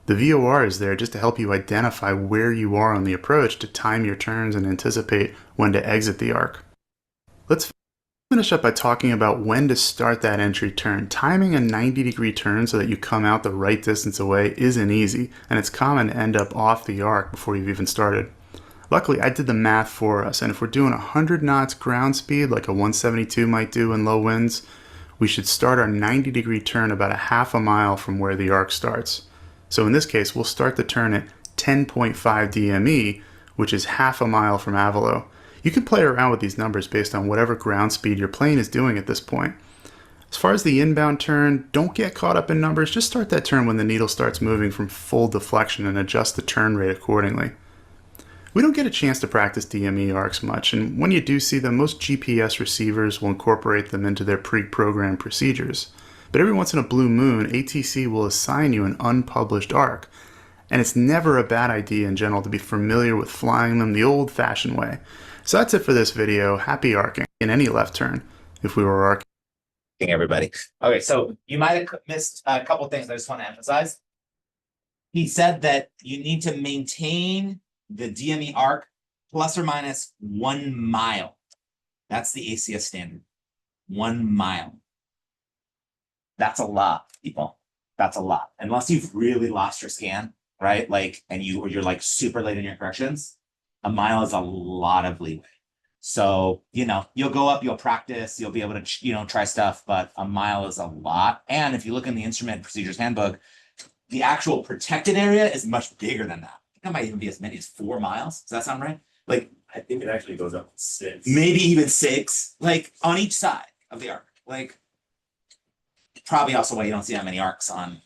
The VOR is there just to help you identify where you are on the approach to time your turns and anticipate when to exit the arc. Let's finish up by talking about when to start that entry turn. Timing a 90-degree turn so that you come out the right distance away isn't easy, and it's common to end up off the arc before you've even started. Luckily, I did the math for us, and if we're doing 100 knots ground speed like a 172 might do in low winds, we should start our 90-degree turn about a half a mile from where the arc starts. So in this case, we'll start the turn at 10.5 DME, which is half a mile from Avalo. You can play around with these numbers based on whatever ground speed your plane is doing at this point. As far as the inbound turn, don't get caught up in numbers. Just start that turn when the needle starts moving from full deflection and adjust the turn rate accordingly. We don't get a chance to practice DME arcs much, and when you do see them, most GPS receivers will incorporate them into their pre-programmed procedures. But every once in a blue moon, ATC will assign you an unpublished arc, and it's never a bad idea in general to be familiar with flying them the old-fashioned way. So that's it for this video. Happy arcing in any left turn if we were arcing. Everybody. Okay, so you might have missed a couple things I just want to emphasize. He said that you need to maintain the DME arc plus or minus 1 mile. That's the ACS standard. 1 mile. That's a lot, people. That's a lot. Unless you've really lost your scan, right? Like, and you're like super late in your corrections. A mile is a lot of leeway. So, you'll go up, you'll practice, you'll be able to, try stuff, but a mile is a lot. And if you look in the instrument procedures handbook, the actual protected area is much bigger than that. I think it might even be as many as 4 miles. Does that sound right? Like, I think it actually goes up to 6. maybe even 6, like on each side of the arc. Like, probably also why you don't see that many arcs on,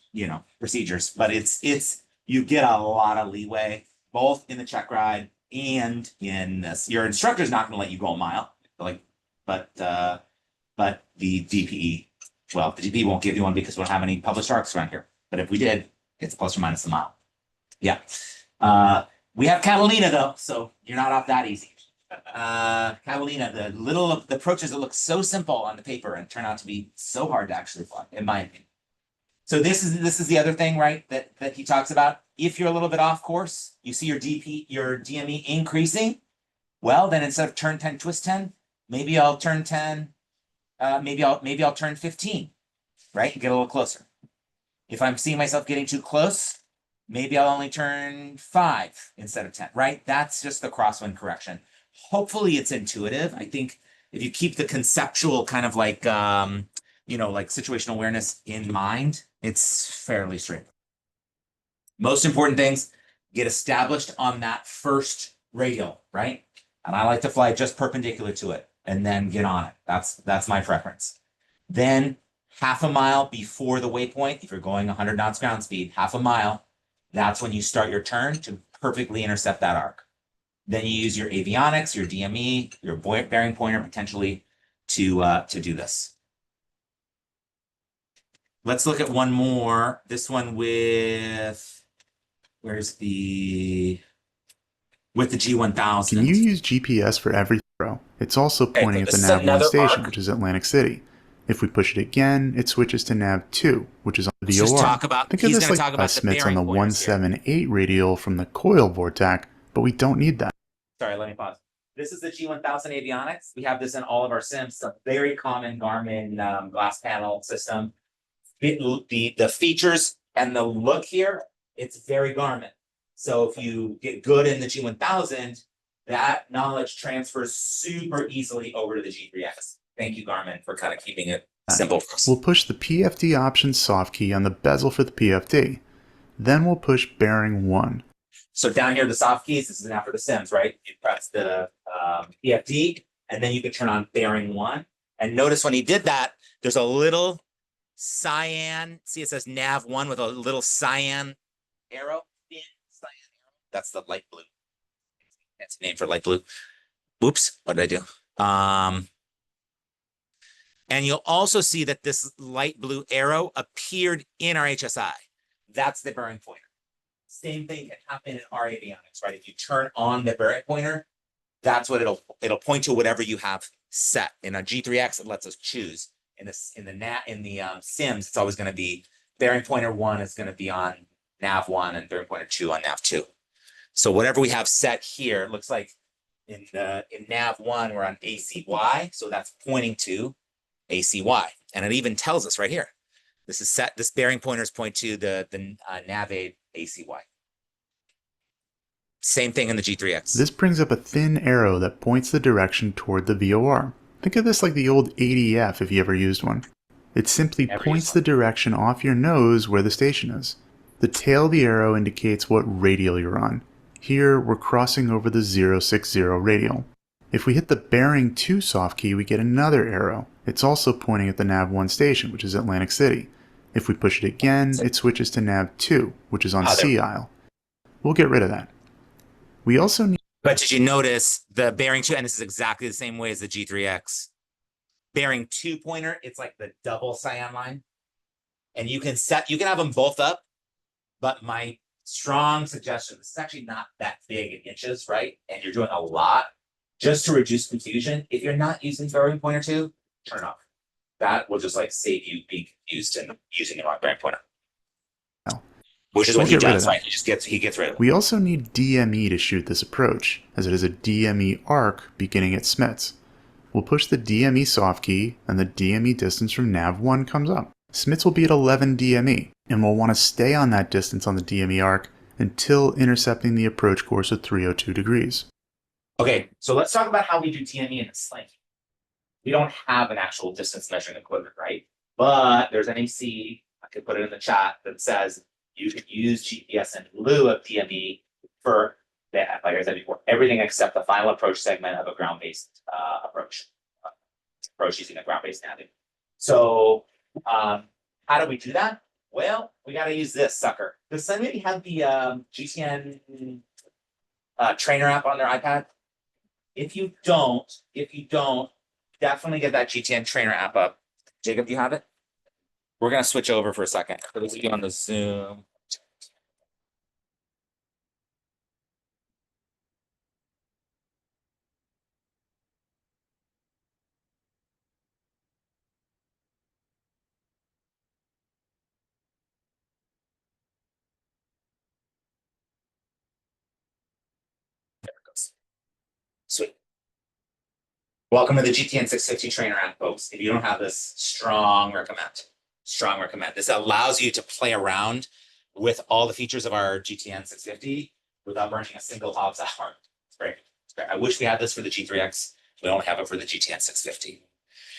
procedures, but it's, you get a lot of leeway, both in the check ride and in this. Your instructor's not going to let you go a mile, but the DPE, well, the DPE won't give you one because we don't have any published arcs around here. But if we did, it's plus or minus a mile. Yeah. We have Catalina though, so you're not off that easy. Catalina, the approaches that look so simple on the paper and turn out to be so hard to actually fly, in my opinion. So this is the other thing, right? That he talks about. If you're a little bit off course, you see your DME increasing. Well, then instead of turn 10, twist 10, maybe I'll turn 10. Maybe I'll turn 15, right? Get a little closer. If I'm seeing myself getting too close, maybe I'll only turn 5 instead of 10, right? That's just the crosswind correction. Hopefully it's intuitive. I think if you keep the conceptual kind of like, like situational awareness in mind, it's fairly straight. Most important things, get established on that first radial, right? And I like to fly just perpendicular to it and then get on it. That's my preference. Then half a mile before the waypoint, if you're going 100 knots ground speed, half a mile, that's when you start your turn to perfectly intercept that arc. Then you use your avionics, your DME, your bearing pointer potentially to do this. Let's look at one more. This one with with the G1000. Can you use GPS for every throw? It's also pointing at the nav 1 station, which is Atlantic City. If we push it again, it switches to nav 2, which is on the VOR. Think of this like Smiths on the 178 radial from the coil vortac, but we don't need that. Sorry, let me pause. This is the G1000 avionics. We have this in all of our sims. It's a very common Garmin glass panel system. The features and the look here, it's very Garmin. So if you get good in the G1000, that knowledge transfers super easily over to the G3X. Thank you, Garmin, for kind of keeping it simple for us. We'll push the PFD option soft key on the bezel for the PFD. Then we'll push bearing 1. So down here, the soft keys, this is now for the Sims, right? You press the PFD, and then you can turn on bearing 1. And notice when he did that, there's a little cyan, see it says nav 1 with a little cyan arrow. Cyan arrow. That's the light blue. That's the name for light blue. Oops, what did I do? And you'll also see that this light blue arrow appeared in our HSI. That's the bearing pointer. Same thing can happen in our avionics, right? If you turn on the bearing pointer, that's what it'll point to whatever you have set. In a G3X, it lets us choose. In the Sims, it's always going to be bearing pointer 1 is going to be on nav 1 and bearing pointer 2 on nav 2. So whatever we have set here, it looks like in nav 1 we're on ACY, so that's pointing to ACY, and it even tells us right here. This is set. This bearing pointers point to the nav aid ACY. Same thing in the G3X. This brings up a thin arrow that points the direction toward the VOR. Think of this like the old ADF if you ever used one. It simply points the direction off your nose where the station is. The tail of the arrow indicates what radial you're on. Here, we're crossing over the 060 radial. If we hit the bearing 2 soft key, we get another arrow. It's also pointing at the nav 1 station, which is Atlantic City. If we push it again, it switches to nav 2, which is on Sea Isle. We'll get rid of that. We also need... But did you notice the bearing 2, and this is exactly the same way as the G3X. Bearing 2 pointer, it's like the double cyan line. And you can have them both up, but my strong suggestion, this is actually not that big in inches, right? And you're doing a lot. Just to reduce confusion, if you're not using bearing pointer 2, turn it off. That will just like save you being confused and using the wrong bearing pointer. Which is what he does, right? He gets rid of it. We also need DME to shoot this approach, as it is a DME arc beginning at Smiths. We'll push the DME soft key, and the DME distance from nav 1 comes up. Smiths will be at 11 DME, and we'll want to stay on that distance on the DME arc until intercepting the approach course at 302 degrees. Okay, so let's talk about how we do DME in a sling. We don't have an actual distance measuring equipment, right? But there's an AC, I could put it in the chat, that says you can use GPS in lieu of DME for, like I said before, everything except the final approach segment of a ground-based approach using a ground-based navigation. So how do we do that? Well, we got to use this sucker. Does somebody have the GTN trainer app on their iPad? If you don't, definitely get that GTN trainer app up. Jacob, do you have it? We're going to switch over for a second. For those of you on the Zoom. There it goes. Sweet. Welcome to the GTN 650 trainer app, folks. If you don't have this, strong recommend. Strong recommend. This allows you to play around with all the features of our GTN 650 without burning a single hours hour. It's great. It's great. I wish we had this for the G3X. We don't have it for the GTN 650.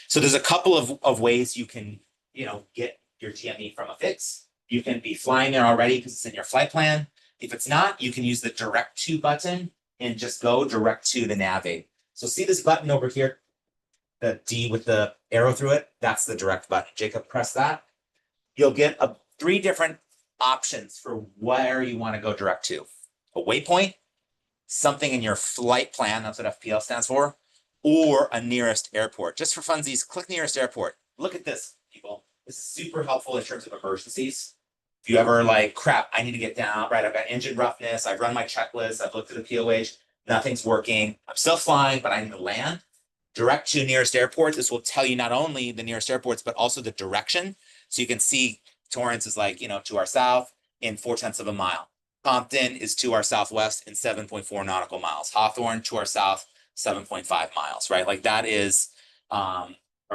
So there's a couple of ways you can, get your DME from a fix. You can be flying there already because it's in your flight plan. If it's not, you can use the direct to button and just go direct to the nav aid. So see this button over here, the D with the arrow through it, that's the direct button. Jacob, press that. You'll get 3 different options for where you want to go direct to. A waypoint, something in your flight plan, that's what FPL stands for, or a nearest airport. Just for funsies, click nearest airport. Look at this, people. This is super helpful in terms of emergencies. If you ever crap, I need to get down, right? I've got engine roughness, I've run my checklist, I've looked at the POH, nothing's working. I'm still flying, but I need to land. Direct to nearest airport. This will tell you not only the nearest airports, but also the direction. So you can see Torrance is to our south in 0.4 of a mile. Compton is to our southwest in 7.4 nautical miles. Hawthorne to our south, 7.5 miles, right? Like that is, or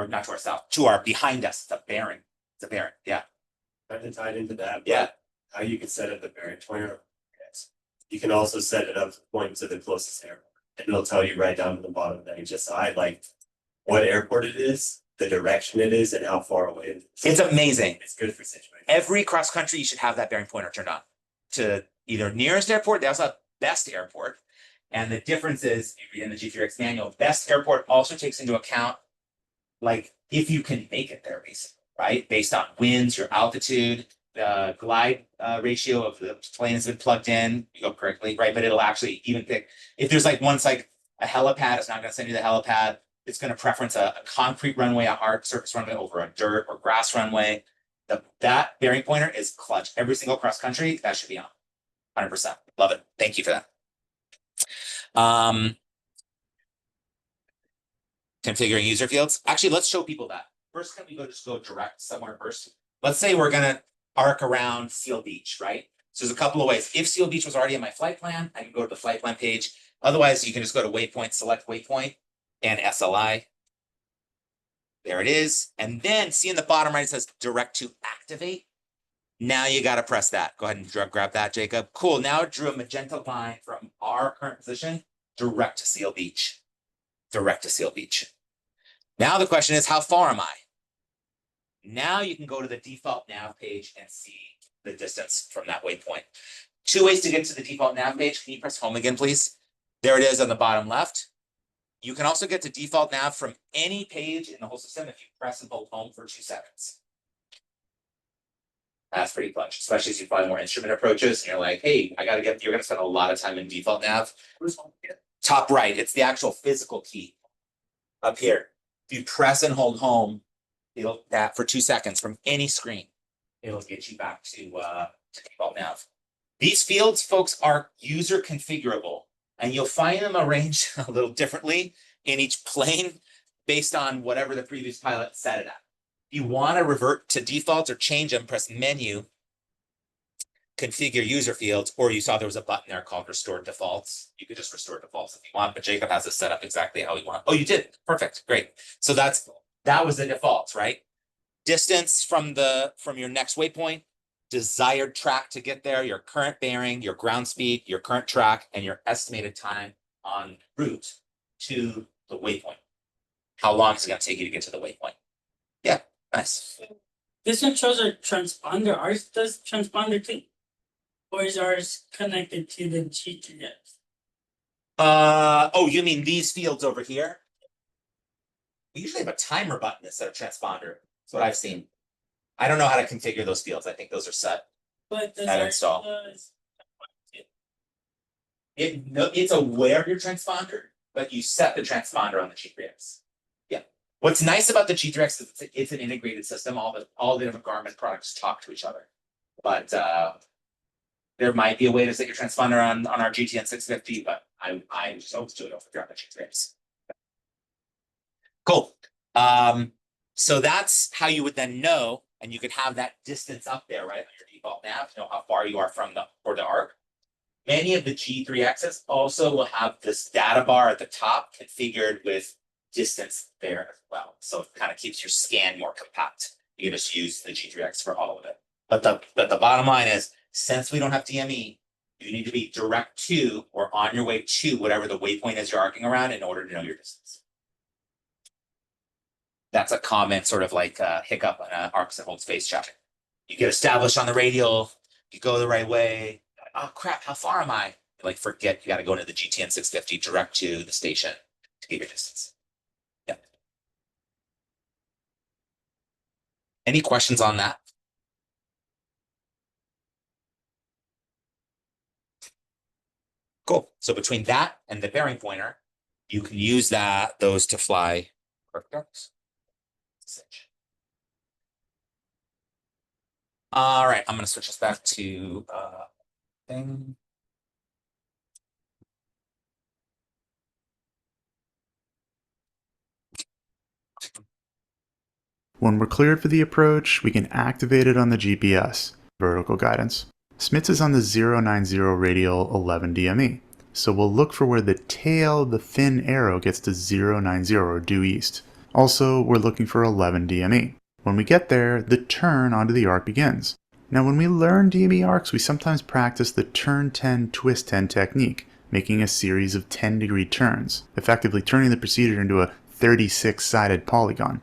not to our south, to our behind us. It's a bearing. Yeah. Kind of tied into that. Yeah. How you can set up the bearing pointer. Yes. You can also set it up to point to the closest airport. and it'll tell you right down to the bottom that you just highlight what airport it is, the direction it is, and how far away it is. It's amazing. It's good for situations. Every cross country, you should have that bearing pointer turned on to either nearest airport. They also have best airport. And the difference is in the G3X manual, best airport also takes into account, like, if you can make it there, basically, right? Based on winds, your altitude, the glide ratio of the plane has been plugged in, you go correctly, right? But it'll actually even pick, if there's like one's like a helipad, it's not going to send you the helipad. It's going to preference a concrete runway, a hard surface runway over a dirt or grass runway. That bearing pointer is clutch. Every single cross country, that should be on. 100%. Love it. Thank you for that. Configuring user fields. Actually, let's show people that. First, can we just go direct somewhere first? Let's say we're gonna arc around Seal Beach, right? So there's a couple of ways. If Seal Beach was already in my flight plan, I can go to the flight plan page. Otherwise, you can just go to waypoint, select waypoint, and SLI. There it is. And then see in the bottom right, it says direct to activate. Now you got to press that. Go ahead and grab that, Jacob. Cool. Now it drew a magenta line from our current position direct to Seal Beach. Direct to Seal Beach. Now the question is, how far am I? Now you can go to the default nav page and see the distance from that waypoint. Two ways to get to the default nav page. Can you press home again, please? There it is on the bottom left. You can also get to default nav from any page in the whole system if you press and hold home for 2 seconds. That's pretty clutch, especially as you find more instrument approaches and you're like, hey, you're gonna spend a lot of time in default nav. Top right, it's the actual physical key up here. If you press and hold home, it'll that for 2 seconds from any screen, it'll get you back to default nav. These fields, folks, are user configurable, and you'll find them arranged a little differently in each plane based on whatever the previous pilot set it at. If you want to revert to defaults or change them, press menu, configure user fields, or you saw there was a button there called restore defaults. You could just restore defaults if you want, but Jacob has it set up exactly how he wants. Oh, you did. Perfect. Great. So that was the defaults, right? Distance from your next waypoint, desired track to get there, your current bearing, your ground speed, your current track, and your estimated time en route to the waypoint. How long is it going to take you to get to the waypoint? Yeah, nice. This one shows a transponder. Ours does transponder too. Or is ours connected to the G3X? Oh, you mean these fields over here? We usually have a timer button instead of transponder. That's what I've seen. I don't know how to configure those fields. I think those are set. But does At ours install. It's aware of your transponder, but you set the transponder on the G3X. Yeah. What's nice about the G3X is it's an integrated system. All the different Garmin products talk to each other. But there might be a way to set your transponder on our GTN 650, but I just always do it over here on the G3X. Cool. So that's how you would then know, and you could have that distance up there, right, on your default nav to know how far you are from the arc. Many of the G3Xs also will have this data bar at the top configured with distance there as well. So it kind of keeps your scan more compact. You can just use the G3X for all of it. But the bottom line is, since we don't have DME, you need to be direct to or on your way to whatever the waypoint is you're arcing around in order to know your distance. That's a common sort of like hiccup on arcs that hold space traffic. You get established on the radial, you go the right way. Oh crap, how far am I? You like forget you got to go into the GTN 650 direct to the station to get your distance. Yeah. Any questions on that? Cool. So between that and the bearing pointer, you can use those to fly perfect arcs. All right, I'm going to switch us back to thing. When we're cleared for the approach, we can activate it on the GPS, vertical guidance. SMITS is on the 090 radial 11 DME, so we'll look for where the tail, the thin arrow gets to 090 or due east. Also, we're looking for 11 DME. When we get there, the turn onto the arc begins. Now when we learn DME arcs, we sometimes practice the turn 10, twist 10 technique, making a series of 10-degree turns, effectively turning the procedure into a 36-sided polygon.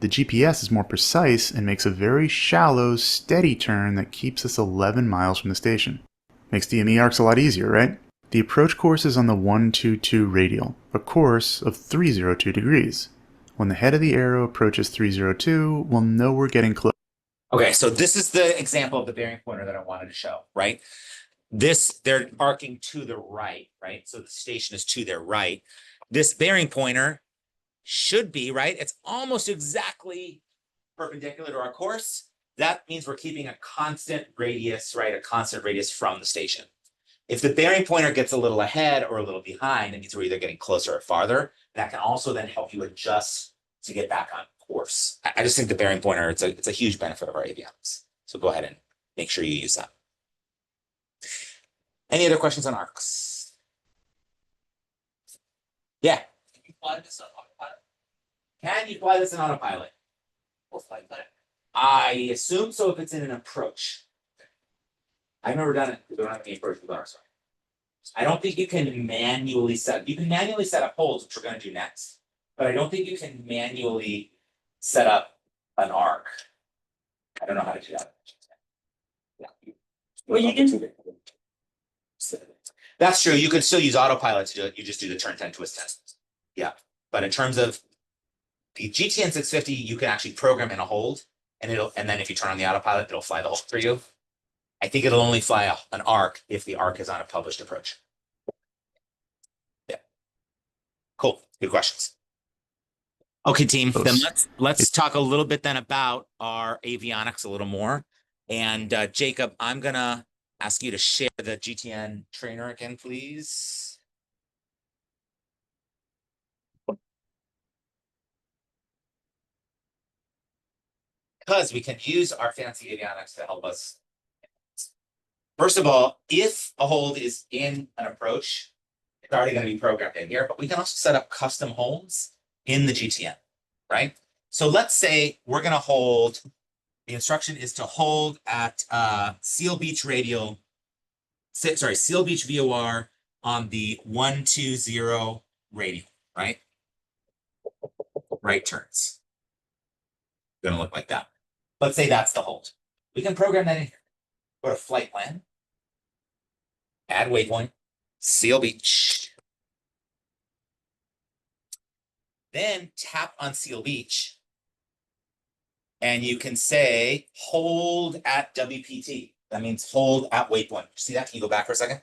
The GPS is more precise and makes a very shallow, steady turn that keeps us 11 miles from the station. Makes DME arcs a lot easier, right? The approach course is on the 122 radial, a course of 302 degrees. When the head of the arrow approaches 302, we'll know we're getting close. Okay, so this is the example of the bearing pointer that I wanted to show, right? They're arcing to the right, right? So the station is to their right. This bearing pointer should be, right? It's almost exactly perpendicular to our course. That means we're keeping a constant radius, right? A constant radius from the station. If the bearing pointer gets a little ahead or a little behind, it means we're either getting closer or farther. That can also then help you adjust to get back on course. I just think the bearing pointer, it's a huge benefit of our avionics. So go ahead and make sure you use that. Any other questions on arcs? Yeah. Can you fly this on autopilot? Can you fly this in autopilot? Or flight plan? I assume so if it's in an approach. I've never done it. We don't have any approach with ours. I don't think you can manually set. You can manually set up holds, which we're going to do next. But I don't think you can manually set up an arc. I don't know how to do that. Yeah. Well, you can. That's true. You could still use autopilot to do it. You just do the turn 10 twist 10. Yeah. But in terms of the GTN 650, you can actually program in a hold, and then if you turn on the autopilot, it'll fly the hold for you. I think it'll only fly an arc if the arc is on a published approach. Yeah. Cool. Good questions. Okay, team. Then let's talk a little bit then about our avionics a little more. And Jacob, I'm gonna ask you to share the GTN trainer again, please. Because we can use our fancy avionics to help us. First of all, if a hold is in an approach, it's already going to be programmed in here, but we can also set up custom holds in the GTN, right? So let's say we're going to hold, the instruction is to hold at Seal Beach radial, Seal Beach VOR on the 120 radial, right? Right turns. Going to look like that. Let's say that's the hold. We can program that in here. Go to flight plan, add waypoint, Seal Beach. Then tap on Seal Beach, and you can say hold at WPT. That means hold at waypoint. See that? Can you go back for a second?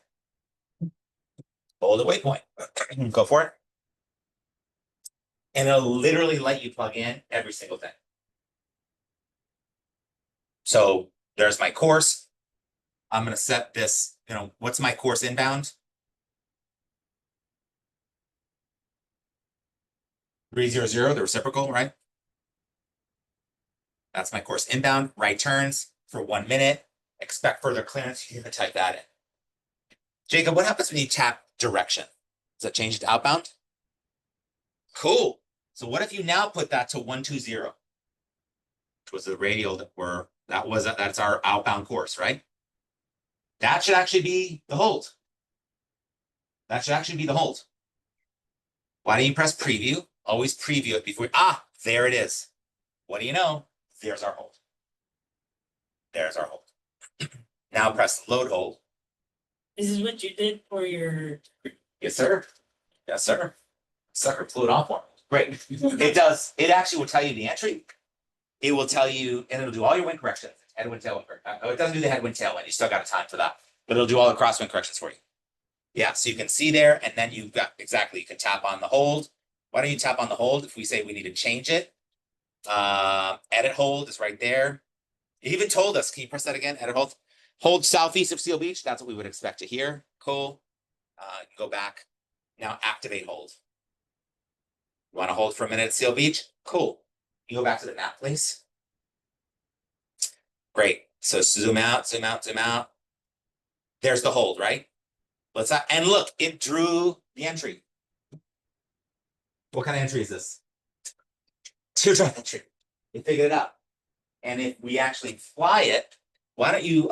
Hold at waypoint. Go for it. And it'll literally let you plug in every single thing. So there's my course. I'm going to set this, what's my course inbound? 300, the reciprocal, right? That's my course inbound, right turns for 1 minute. Expect further clearance. You're going to type that in. Jacob, what happens when you tap direction? Does that change it to outbound? Cool. So what if you now put that to 120, which was the radial that's our outbound course, right? That should actually be the hold. That should actually be the hold. Why don't you press preview? Always preview it before. There it is. What do you know? There's our hold. There's our hold. Now press load hold. This is what you did for your. Yes, sir. Yes, sir. Sucker flew it off for me. Great. It does. It actually will tell you the entry. It will tell you, and it'll do all your wind corrections. Headwind, tailwind. It doesn't do the headwind, tailwind. You still got time for that. But it'll do all the crosswind corrections for you. Yeah, so you can see there, and then you've got, exactly, you can tap on the hold. Why don't you tap on the hold if we say we need to change it? Edit hold is right there. It even told us, can you press that again? Edit hold. Hold southeast of Seal Beach. That's what we would expect to hear. Cool. Go back. Now activate hold. You want to hold for a minute at Seal Beach? Cool. You go back to the map, please. Great. So zoom out, zoom out, zoom out. There's the hold, right? And look, it drew the entry. What kind of entry is this? Teardrop entry. It figured it out. And if we actually fly it, why don't you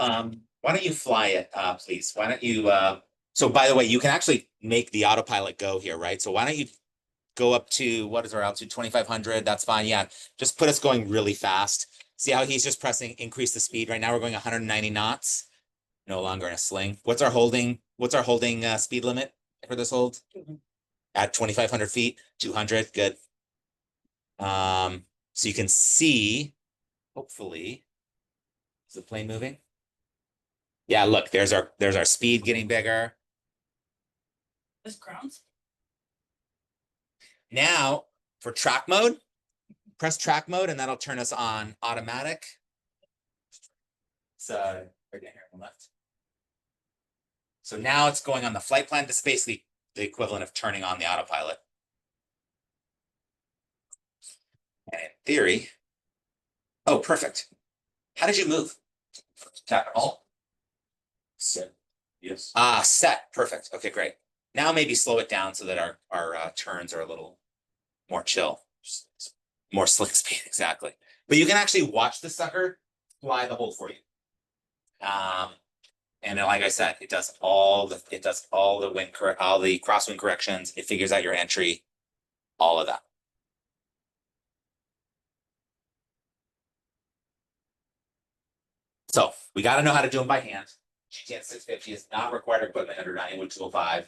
fly it, please? Why don't you So by the way, you can actually make the autopilot go here, right? So why don't you go up to, what is our altitude, 2,500? That's fine. Yeah, just put us going really fast. See how he's just pressing increase the speed. Right now we're going 190 knots. No longer in a sling. What's our holding speed limit for this hold? At 2,500 feet, 200, good. So you can see, hopefully, is the plane moving? Yeah, look, there's our speed getting bigger. This grounds. Now for track mode, press track mode and that'll turn us on automatic. So right down here on the left. So now it's going on the flight plan. This is basically the equivalent of turning on the autopilot. And in theory, oh, perfect. How did you move? Tap it all. Set. Yes. Ah, set. Perfect. Okay, great. Now maybe slow it down so that our turns are a little more chill. More slick speed, exactly. But you can actually watch the sucker fly the hole for you. And then, like I said, it does all the all the crosswind corrections. It figures out your entry, all of that. So we got to know how to do them by hand. GTN 650 is not required equipment under 91.205.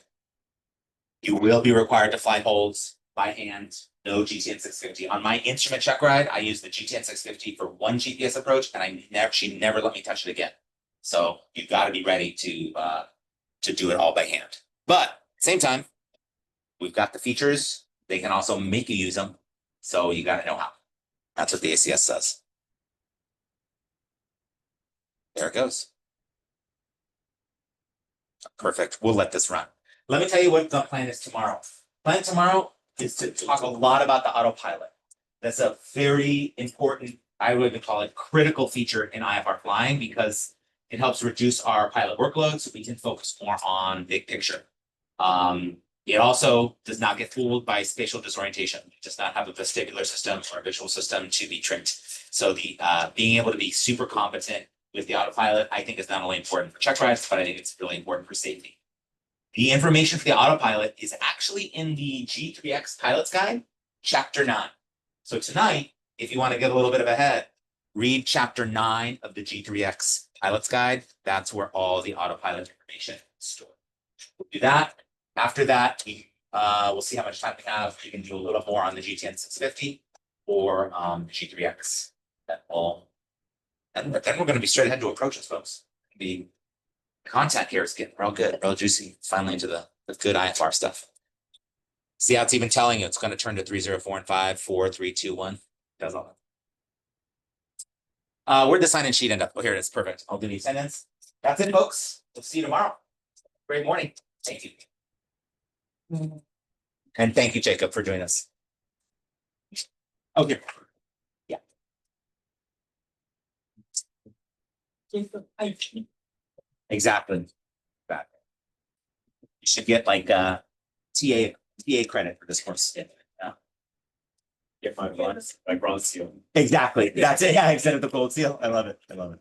You will be required to fly holds by hand. No GTN 650. On my instrument check ride, I used the GTN 650 for one GPS approach, and she never let me touch it again. So you've got to be ready to do it all by hand. But at the same time, we've got the features. They can also make you use them. So you got to know how. That's what the ACS says. There it goes. Perfect. We'll let this run. Let me tell you what the plan is tomorrow. Plan tomorrow is to talk a lot about the autopilot. That's a very important, I would even call it critical feature in IFR flying because it helps reduce our pilot workload so we can focus more on big picture. It also does not get fooled by spatial disorientation. It does not have a vestibular system or a visual system to be tricked. So the being able to be super competent with the autopilot, I think is not only important for check rides, but I think it's really important for safety. The information for the autopilot is actually in the G3X Pilot's Guide, Chapter 9. So tonight, if you want to get a little bit of a head, read Chapter 9 of the G3X Pilot's Guide. That's where all the autopilot information is stored. We'll do that. After that, we'll see how much time we have. You can do a little more on the GTN 650 or the G3X. And then we're going to be straight ahead to approaches, folks. The content here is getting real good, real juicy. Finally into the good IFR stuff. See how it's even telling you it's going to turn to 3, 0, 4, and 5, 4, 3, 2, 1. Does all that. Where'd the sign-in sheet end up? Oh, here it is. Perfect. I'll do the attendance. That's it, folks. We'll see you tomorrow. Great morning. Thank you. And thank you, Jacob, for joining us. Okay. Yeah. Exactly. You should get like TA credit for this course. Yeah. Get my bronze seal. Exactly. That's it. Yeah, instead of the gold seal. I love it. I love it.